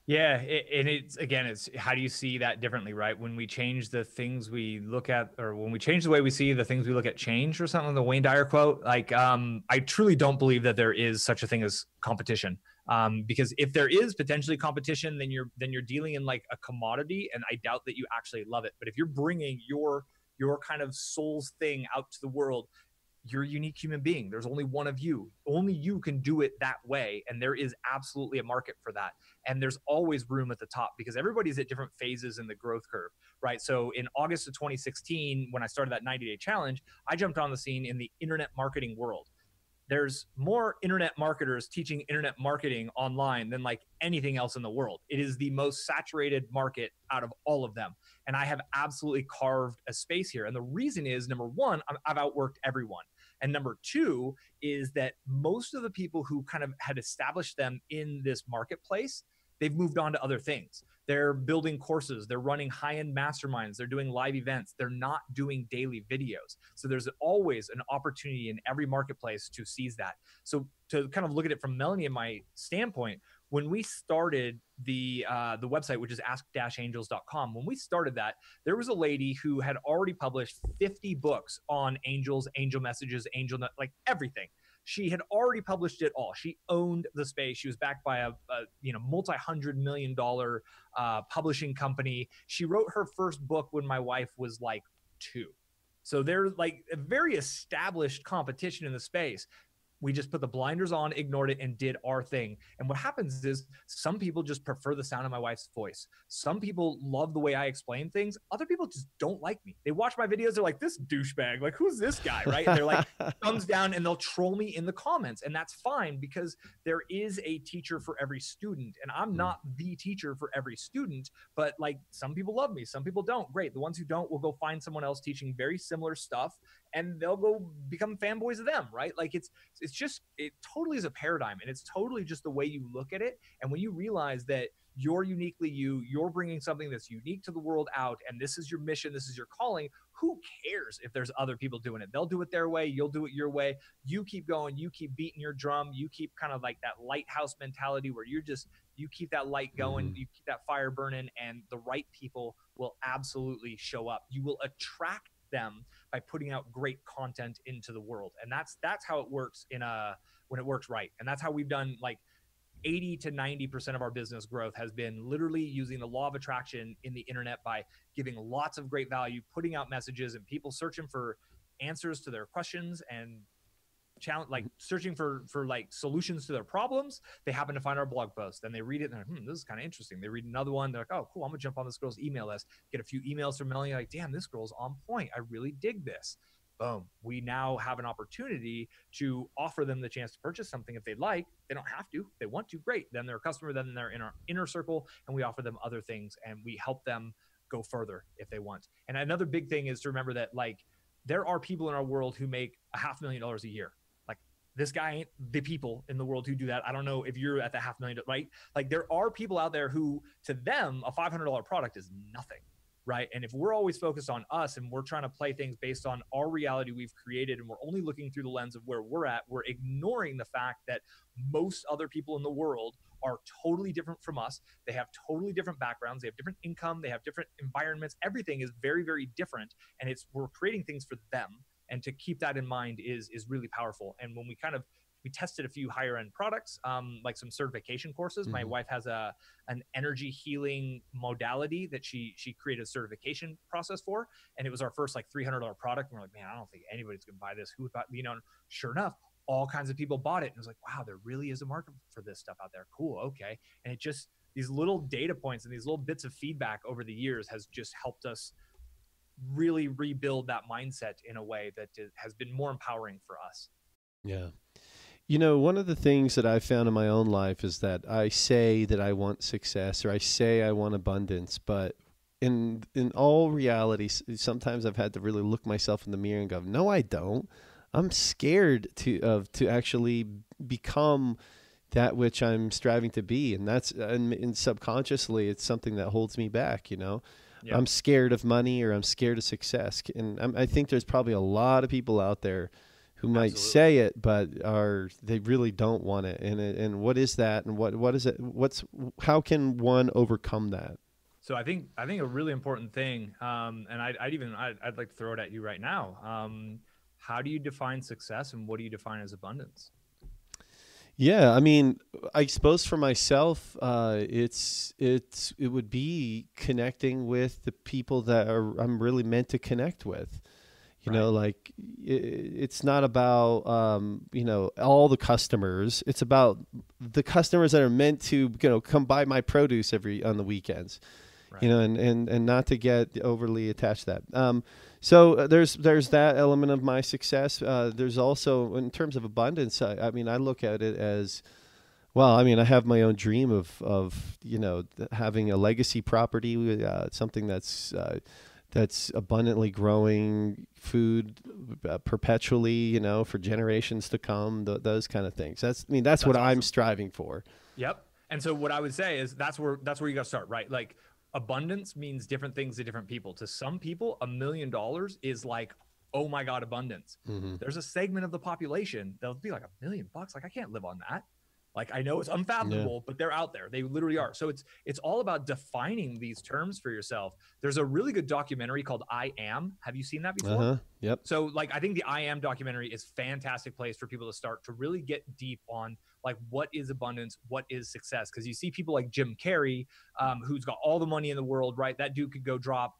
Yeah, and it's how do you see that differently, right? When we change the things we look at, or when we change the way we see the things we look at change, or something, the Wayne Dyer quote, like, I truly don't believe that there is such a thing as competition. Because if there is potentially competition, then you're dealing in like a commodity, and I doubt that you actually love it. But if you're bringing your kind of soul's thing out to the world, you're a unique human being. There's only one of you. Only you can do it that way. And there is absolutely a market for that. And there's always room at the top, because everybody's at different phases in the growth curve, right? So in August of 2016, when I started that 90-day challenge, I jumped on the scene in the internet marketing world. There's more internet marketers teaching internet marketing online than like anything else in the world. It is the most saturated market out of all of them. And I have absolutely carved a space here. And the reason is, number one, I've outworked everyone. And number two is that most of the people who kind of had established them in this marketplace, they've moved on to other things. They're building courses. They're running high-end masterminds. They're doing live events. They're not doing daily videos. So there's always an opportunity in every marketplace to seize that. So to kind of look at it from Melanie and my standpoint, when we started the website, which is ask-angels.com, when we started that, there was a lady who had already published 50 books on angels, angel messages, like everything. She had already published it all. She owned the space. She was backed by a multi-$100 million publishing company. She wrote her first book when my wife was like 2. So there's like a very established competition in the space. We just put the blinders on, ignored it, and did our thing. And what happens is some people just prefer the sound of my wife's voice. Some people love the way I explain things. Other people just don't like me. They watch my videos. They're like, this douchebag, like, who's this guy, right? And they're like, thumbs down, and they'll troll me in the comments. And that's fine, because there is a teacher for every student. And I'm not the teacher for every student, but like, some people love me. Some people don't. Great. The ones who don't will go find someone else teaching very similar stuff, and they'll go become fanboys of them, right? Like it totally is a paradigm, and it's totally just the way you look at it. And when you realize that you're uniquely you're bringing something that's unique to the world out, and this is your mission, this is your calling, who cares if there's other people doing it? They'll do it their way, you'll do it your way. You keep going, you keep beating your drum, you keep kind of like that lighthouse mentality where you keep that light going, you keep that fire burning, and the right people will absolutely show up. You will attract them by putting out great content into the world. And that's how it works when it works right. And that's how we've done like 80 to 90% of our business growth has been literally using the law of attraction in the internet by giving lots of great value, putting out messages, and people searching for answers to their questions and like searching for like solutions to their problems. They happen to find our blog post, and they read it, and they're like, this is kind of interesting. They read another one, they're like, oh cool, I'm gonna jump on this girl's email list, get a few emails from Melanie, like, damn, this girl's on point, I really dig this. Boom, we now have an opportunity to offer them the chance to purchase something if they'd like. They don't have to. If they want to, great, then they're a customer, then they're in our inner circle, and we offer them other things, and we help them go further if they want. And another big thing is to remember that like there are people in our world who make $500,000 a year. This guy ain't the people in the world who do that. I don't know if you're at the $500,000, right? Like there are people out there who, to them, a $500 product is nothing, right? And if we're always focused on us and we're trying to play things based on our reality we've created, and we're only looking through the lens of where we're at, we're ignoring the fact that most other people in the world are totally different from us. They have totally different backgrounds. They have different income. They have different environments. Everything is very, very different. And we're creating things for them. And to keep that in mind is really powerful. And when we tested a few higher end products, like some certification courses. My wife has an energy healing modality that she created a certification process for. And it was our first like $300 product. And we're like, man, I don't think anybody's going to buy this. Who would buy, sure enough, all kinds of people bought it. And it was like, wow, there really is a market for this stuff out there. Cool. Okay. And it just, these little data points and these little bits of feedback over the years has just helped us really rebuild that mindset in a way that has been more empowering for us. Yeah. One of the things that I've found in my own life is that I say that I want success, or I say I want abundance, but in all reality, sometimes I've had to really look myself in the mirror and go, no, I don't. I'm scared to actually become that which I'm striving to be. And subconsciously, it's something that holds me back, Yep. I'm scared of money, or I'm scared of success. And I think there's probably a lot of people out there who might say it, but they really don't want it. And what is that? And what is it? How can one overcome that? So I think a really important thing, and I'd like to throw it at you right now. How do you define success, and what do you define as abundance? Yeah, I mean, I suppose for myself, it would be connecting with the people that I'm really meant to connect with. Like it's not about all the customers. It's about the customers that are meant to come buy my produce on the weekends. Right. And not to get overly attached to that. So there's that element of my success. There's also, in terms of abundance, I mean, I look at it as, well, I mean, I have my own dream of having a legacy property, something that's abundantly growing food perpetually, for generations to come, those kind of things. That's what I'm striving for. Yep. And so what I would say is that's where you got to start, right? Like abundance means different things to different people. To some people, $1 million is like, oh my God, abundance. Mm-hmm. There's a segment of the population that'll be like $1 million. Like I can't live on that. Like I know it's unfathomable, but they're out there. They literally are. So it's all about defining these terms for yourself. There's a really good documentary called I Am. Have you seen that before? Yep. So like I think the I Am documentary is fantastic place for people to start to really get deep on like what is abundance, what is success. Because you see people like Jim Carrey, who's got all the money in the world, right? That dude could go drop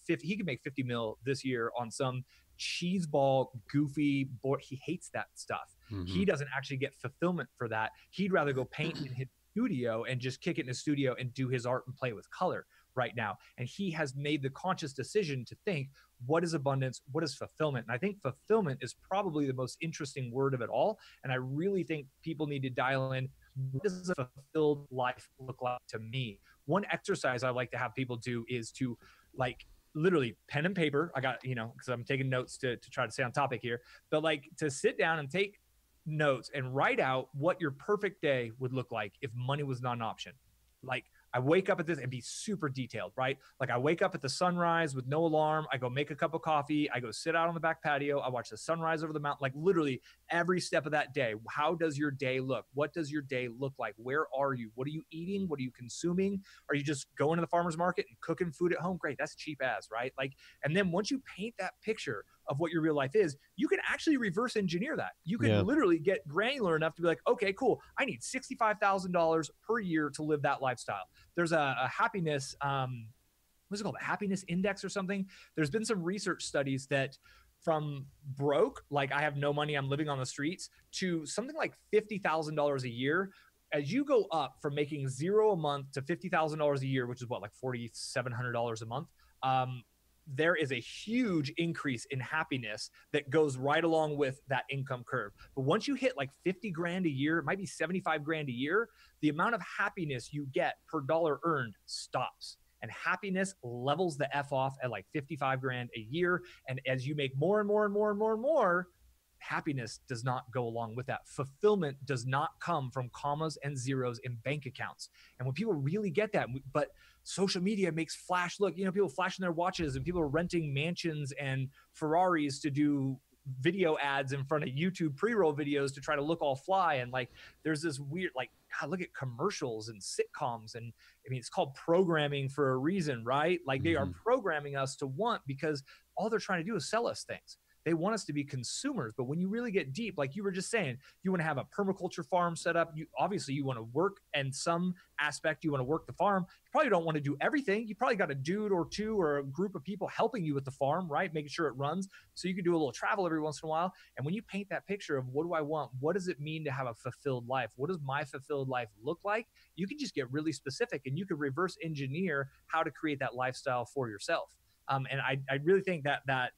50. He could make 50 mil this year on some cheeseball, goofy board. He hates that stuff. Mm-hmm. He doesn't actually get fulfillment for that. He'd rather go paint in his studio and just kick it in his studio and do his art and play with color right now. And he has made the conscious decision to think, what is abundance? What is fulfillment? And I think fulfillment is probably the most interesting word of it all. And I really think people need to dial in, what does a fulfilled life look like to me? One exercise I like to have people do is to like literally pen and paper. I got, because I'm taking notes to try to stay on topic here, but like to sit down and take notes and write out what your perfect day would look like if money was not an option. Like I wake up at this and be super detailed, right? Like I wake up at the sunrise with no alarm. I go make a cup of coffee. I go sit out on the back patio. I watch the sunrise over the mountain, like literally every step of that day. How does your day look? What does your day look like? Where are you? What are you eating? What are you consuming? Are you just going to the farmer's market and cooking food at home? Great. That's cheap as, right? Like, and then once you paint that picture of what your real life is, you can actually reverse engineer that. You can literally get granular enough to be like, okay, cool. I need $65,000 per year to live that lifestyle. There's a happiness, what's it called? A happiness index or something. There's been some research studies that from broke, like I have no money, I'm living on the streets, to something like $50,000 a year. As you go up from making $0 a month to $50,000 a year, which is what, like $4,700 a month, there is a huge increase in happiness that goes right along with that income curve. But once you hit like 50 grand a year, it might be 75 grand a year, the amount of happiness you get per dollar earned stops. And happiness levels the F off at like 55 grand a year. And as you make more and more and more and more and more, happiness does not go along with that. Fulfillment does not come from commas and zeros in bank accounts. And when people really get that, but social media makes flash look, people flashing their watches and people are renting mansions and Ferraris to do video ads in front of YouTube pre-roll videos to try to look all fly. And like, there's this weird, like, God, look at commercials and sitcoms. And I mean, it's called programming for a reason, right? Like they are programming us to want, because all they're trying to do is sell us things. They want us to be consumers. But when you really get deep, like you were just saying, you want to have a permaculture farm set up. Obviously you want to work, and some aspect you want to work the farm. You probably don't want to do everything. You probably got a dude or two or a group of people helping you with the farm, right? Making sure it runs. So you can do a little travel every once in a while. And when you paint that picture of what do I want? What does it mean to have a fulfilled life? What does my fulfilled life look like? You can just get really specific, and you can reverse engineer how to create that lifestyle for yourself. And I really think that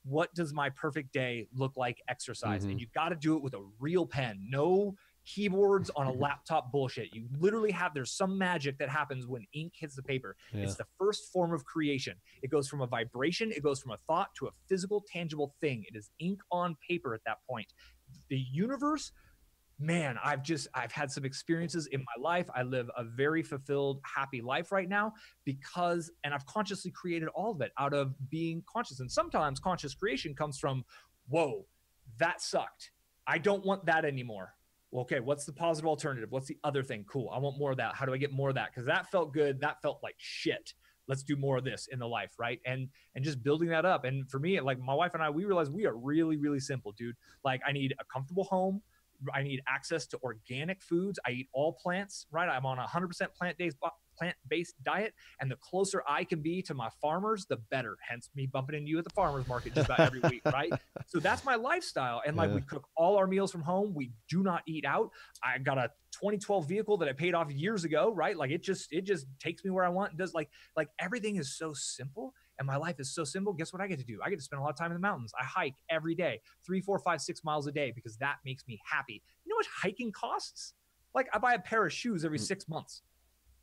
what does my perfect day look like exercise? And you've got to do it with a real pen. No keyboards on a laptop bullshit. You literally there's some magic that happens when ink hits the paper. It's the first form of creation. It goes from a vibration, it goes from a thought to a physical, tangible thing. It is ink on paper at that point. The universe, man, I've had some experiences in my life. I live a very fulfilled, happy life right now and I've consciously created all of it out of being conscious. And sometimes conscious creation comes from, whoa, that sucked. I don't want that anymore. Well, okay, what's the positive alternative? What's the other thing? Cool. I want more of that. How do I get more of that? Because that felt good. That felt like shit. Let's do more of this in the life, right? And just building that up. And for me, like my wife and I, we realized we are really, really simple, dude. Like I need a comfortable home. I need access to organic foods. I eat all plants, right? I'm on a 100% plant-based diet. And the closer I can be to my farmers, the better. Hence me bumping into you at the farmer's market just about every week, right? So that's my lifestyle. And like we cook all our meals from home. We do not eat out. I got a 2012 vehicle that I paid off years ago, right? Like it just takes me where I want. And does like everything is so simple. And my life is so simple. Guess what I get to do? I get to spend a lot of time in the mountains. I hike every day, 3, 4, 5, 6 miles a day, because that makes me happy. You know what hiking costs? Like I buy a pair of shoes every 6 months.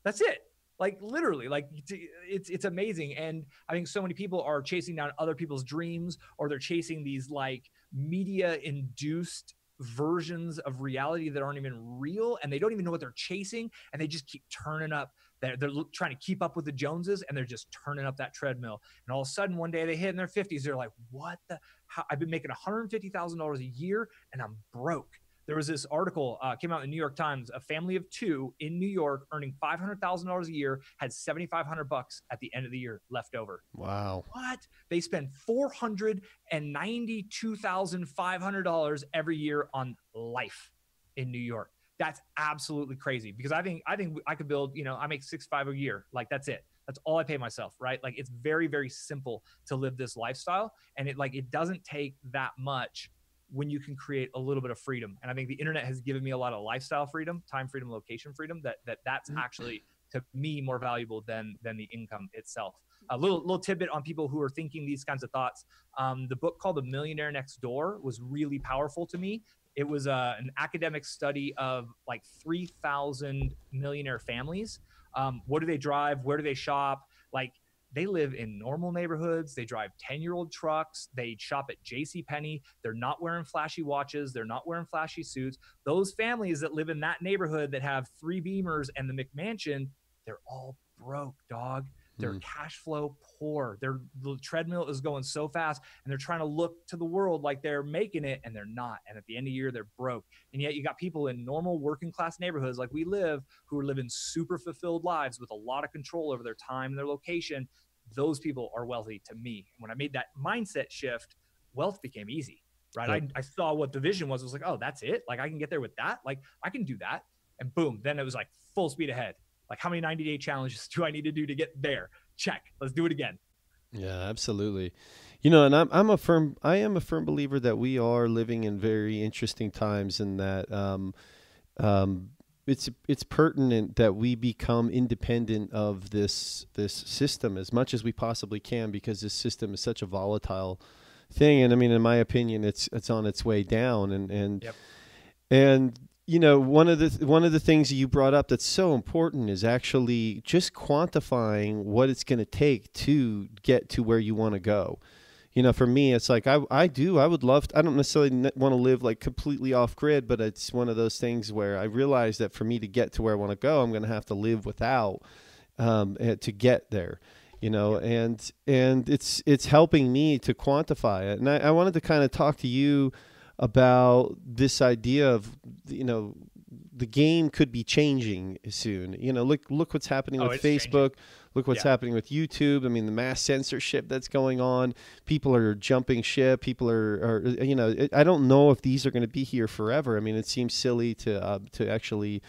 That's it. Like literally, like it's amazing. And I think so many people are chasing down other people's dreams, or they're chasing these like media induced versions of reality that aren't even real, and they don't even know what they're chasing, and they just keep turning up. They're trying to keep up with the Joneses, and they're just turning up that treadmill. And all of a sudden, one day they hit in their 50s. They're like, what the? How? I've been making $150,000 a year, and I'm broke. There was this article came out in the New York Times. A family of two in New York earning $500,000 a year had $7,500 at the end of the year left over. Wow. What? They spend $492,500 every year on life in New York. That's absolutely crazy, because I think I could build, I make 6.5 a year. Like, that's it. That's all I pay myself, right? Like, it's very, very simple to live this lifestyle. And it doesn't take that much when you can create a little bit of freedom. And I think the internet has given me a lot of lifestyle freedom, time freedom, location freedom, that's actually, to me, more valuable than the income itself. A little tidbit on people who are thinking these kinds of thoughts. The book called The Millionaire Next Door was really powerful to me. It was an academic study of like 3,000 millionaire families. What do they drive? Where do they shop? Like, they live in normal neighborhoods. They drive 10-year-old trucks. They shop at JCPenney. They're not wearing flashy watches. They're not wearing flashy suits. Those families that live in that neighborhood that have 3 Beamers and the McMansion, they're all broke, dog. They're cash flow poor. The treadmill is going so fast, and they're trying to look to the world like they're making it, and they're not. And at the end of the year, they're broke. And yet you got people in normal working class neighborhoods like we live, who are living super fulfilled lives with a lot of control over their time and their location. Those people are wealthy to me. And when I made that mindset shift, wealth became easy, right? Yep. I saw what the vision was. It was like, oh, that's it. Like, I can get there with that. Like, I can do that. And boom, then it was like full speed ahead. Like, how many 90-day challenges do I need to do to get there? Check. Let's do it again. Yeah, absolutely. And I am a firm believer that we are living in very interesting times, and that it's pertinent that we become independent of this system as much as we possibly can, because this system is such a volatile thing. And I mean, in my opinion, it's on its way down. And Yep. and one of the things you brought up that's so important is actually just quantifying what it's going to take to get to where you want to go. For me, it's like I would love to, I don't necessarily want to live like completely off grid, but it's one of those things where I realize that for me to get to where I want to go, I'm going to have to live without to get there. And it's helping me to quantify it. And I wanted to kind of talk to you about this idea of, the game could be changing soon. Look what's happening with Facebook. Changing. Look what's happening with YouTube. I mean, the mass censorship that's going on. People are jumping ship. People are I don't know if these are going to be here forever. I mean, it seems silly to actually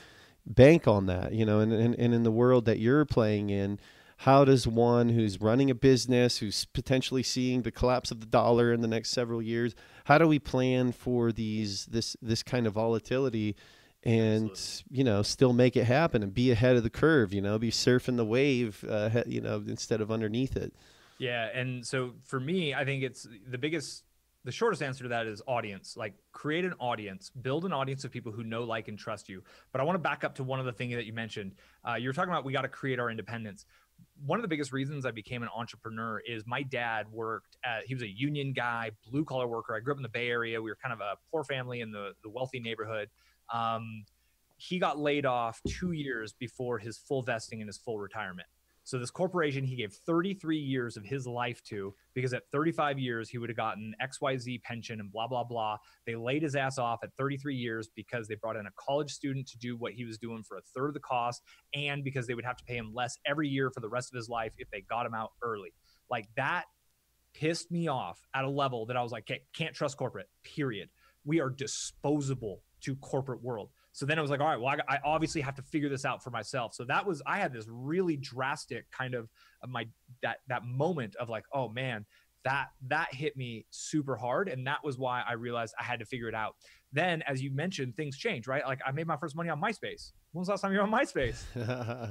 bank on that, and in the world that you're playing in, how does one who's running a business, who's potentially seeing the collapse of the dollar in the next several years, how do we plan for this kind of volatility and, Absolutely. still make it happen and be ahead of the curve, be surfing the wave, instead of underneath it? Yeah. And so for me, I think it's the shortest answer to that is audience. Like, create an audience, build an audience of people who know, like, and trust you. But I want to back up to one of the things that you mentioned. You were talking about, we got to create our independence. One of the biggest reasons I became an entrepreneur is my dad he was a union guy, blue collar worker. I grew up in the Bay Area. We were kind of a poor family in the wealthy neighborhood. He got laid off 2 years before his full vesting and his full retirement. So this corporation, he gave 33 years of his life to, because at 35 years, he would have gotten XYZ pension and blah, blah, blah. They laid his ass off at 33 years because they brought in a college student to do what he was doing for a third of the cost, and because they would have to pay him less every year for the rest of his life if they got him out early. Like, that pissed me off at a level that I was like, okay, can't trust corporate, period. We are disposable to corporate world. So then I was like, all right, well, I obviously have to figure this out for myself. So I had this really drastic kind of that moment of like, oh man, that hit me super hard. And that was why I realized I had to figure it out. Then, as you mentioned, things change, right? Like, I made my first money on MySpace. When was the last time you were on MySpace?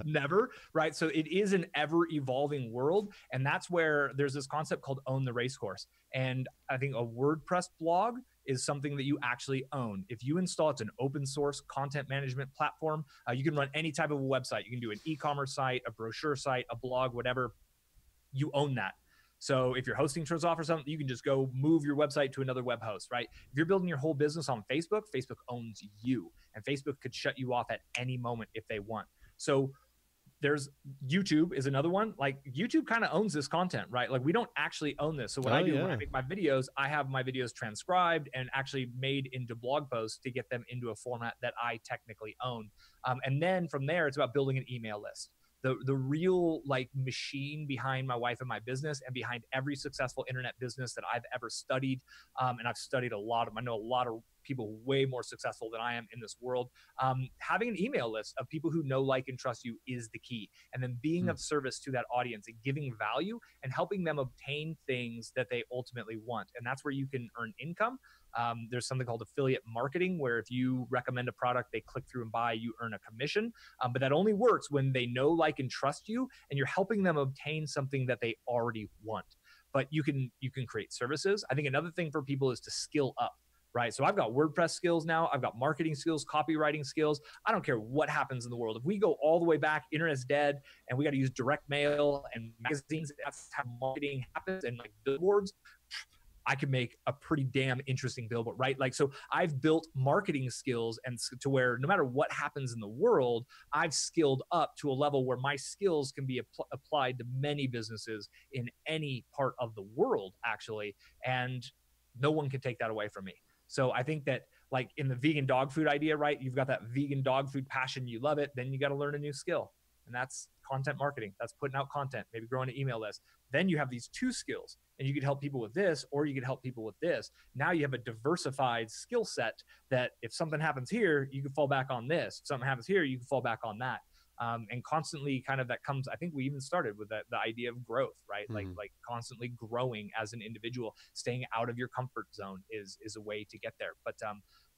Never, right? So it is an ever evolving world. And that's where there's this concept called own the racecourse. And I think a WordPress blog is something that you actually own. If you install, it's an open source content management platform. You can run any type of a website. You can do an e-commerce site, a brochure site, a blog, whatever. You own that. So if your hosting turns off or something, you can just go move your website to another web host, right? If you're building your whole business on Facebook, Facebook owns you, and Facebook could shut you off at any moment if they want. So there's YouTube is another one. Like YouTube kind of owns this content, right? Like we don't actually own this. So what I do when I make my videos, I have my videos transcribed and actually made into blog posts to get them into a format that I technically own. And then from there, it's about building an email list. The real like machine behind my wife and my business and behind every successful internet business that I've ever studied. And I've studied a lot of, I know a lot of people way more successful than I am in this world. Having an email list of people who know, like, and trust you is the key. And then being of service to that audience and giving value and helping them obtain things that they ultimately want. And that's where you can earn income. There's something called affiliate marketing, where if you recommend a product, they click through and buy, you earn a commission. But that only works when they know, like, and trust you, and you're helping them obtain something that they already want. But you can create services. I think another thing for people is to skill up. Right. So I've got WordPress skills now. I've got marketing skills, copywriting skills. I don't care what happens in the world. If we go all the way back, internet's dead, and we got to use direct mail and magazines, that's how marketing happens, and like billboards, I could make a pretty damn interesting billboard, right? Like, so I've built marketing skills and to where no matter what happens in the world, I've skilled up to a level where my skills can be applied to many businesses in any part of the world, actually. And no one can take that away from me. So I think that like in the vegan dog food idea, right? You've got that vegan dog food passion. You love it. Then you got to learn a new skill. And that's content marketing. That's putting out content, maybe growing an email list. Then you have these two skills and you could help people with this, or you could help people with this. Now you have a diversified skill set that if something happens here, you can fall back on this. If something happens here, you can fall back on that. And constantly kind of that comes, I think we even started with the idea of growth, right? Like constantly growing as an individual, staying out of your comfort zone is a way to get there. But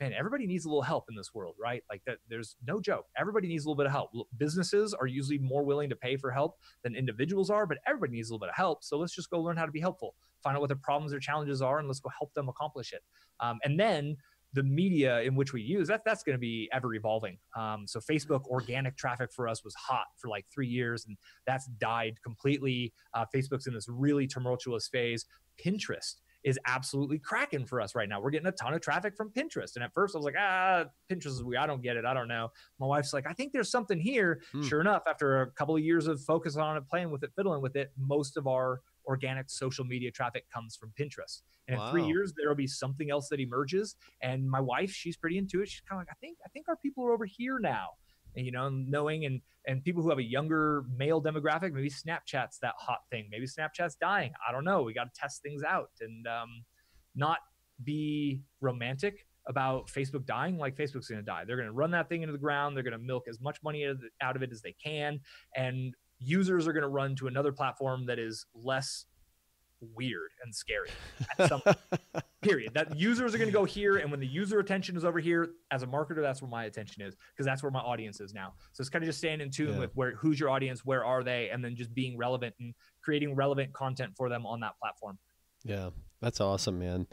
man, everybody needs a little help in this world, right? Like that, there's no joke. Everybody needs a little bit of help. Businesses are usually more willing to pay for help than individuals are, but everybody needs a little bit of help. So let's just go learn how to be helpful, find out what their problems or challenges are, and let's go help them accomplish it. And then the media in which we use, that's going to be ever evolving. So Facebook organic traffic for us was hot for like 3 years, and that's died completely. Facebook's in this really tumultuous phase. Pinterest is absolutely cracking for us right now. We're getting a ton of traffic from Pinterest. And at first I was like, Pinterest is weird. I don't get it. I don't know. My wife's like, I think there's something here. Sure enough, after a couple of years of focus on it, playing with it, fiddling with it, most of our organic social media traffic comes from Pinterest. And in 3 years, there'll be something else that emerges. And my wife, she's pretty into it. She's kind of like, I think our people are over here now. And, you know, knowing and people who have a younger male demographic, maybe Snapchat's that hot thing. Maybe Snapchat's dying. I don't know. We got to test things out and not be romantic about Facebook dying. Like Facebook's going to die. They're going to run that thing into the ground. They're going to milk as much money out of it as they can. And users are going to run to another platform that is less weird and scary at some period. That users are going to go here, and when the user attention is over here, as a marketer, that's where my attention is, because that's where my audience is now. So it's kind of just staying in tune with who's your audience, where are they, and then just being relevant and creating relevant content for them on that platform. Yeah, that's awesome, man.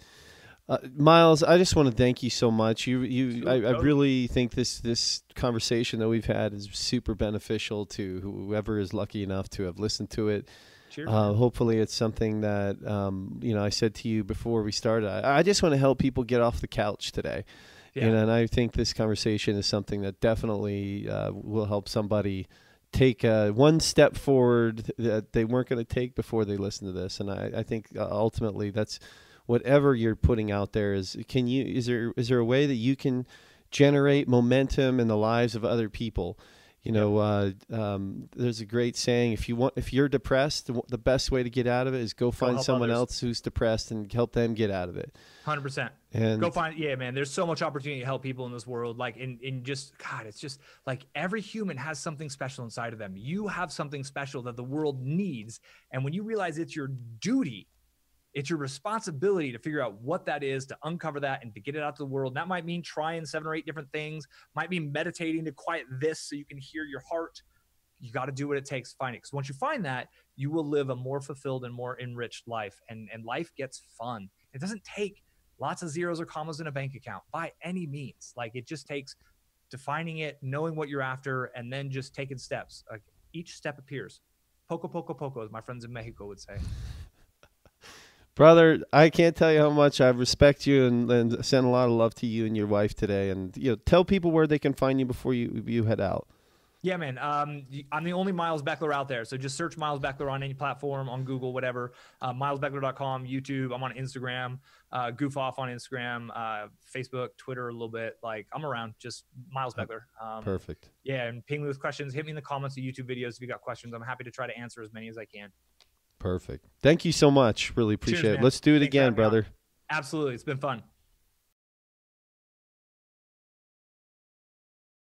Miles, I just want to thank you so much. I really think this conversation that we've had is super beneficial to whoever is lucky enough to have listened to it. Hopefully it's something that, I said to you before we started, I just want to help people get off the couch today. And I think this conversation is something that definitely will help somebody take one step forward that they weren't going to take before they listen to this. And I think ultimately that's whatever you're putting out there is there a way that you can generate momentum in the lives of other people? There's a great saying, if you're depressed, the best way to get out of it is go find someone else who's depressed and help them get out of it. 100%. And go find, man, there's so much opportunity to help people in this world. Like in just, God, it's just like every human has something special inside of them. You have something special that the world needs. And when you realize it's your duty, it's your responsibility to figure out what that is, to uncover that and to get it out to the world. And that might mean trying 7 or 8 different things, might mean meditating to quiet this so you can hear your heart. You got to do what it takes to find it. Because once you find that, you will live a more fulfilled and more enriched life. And life gets fun. It doesn't take lots of zeros or commas in a bank account by any means. Like it just takes defining it, knowing what you're after, and then just taking steps. Like each step appears. Poco, poco, poco, as my friends in Mexico would say. Brother, I can't tell you how much I respect you and send a lot of love to you and your wife today. And tell people where they can find you before you head out. Yeah, man. I'm the only Miles Beckler out there. So just search Miles Beckler on any platform, on Google, whatever. Milesbeckler.com, YouTube. I'm on Instagram, Goof Off on Instagram, Facebook, Twitter a little bit. Like, I'm around. Just Miles Beckler. Perfect. Yeah, and ping me with questions. Hit me in the comments of YouTube videos if you got questions. I'm happy to try to answer as many as I can. Perfect. Thank you so much. Really appreciate Cheers, it. man. Let's do it Thanks for again, having me on. brother. Absolutely. It's been fun.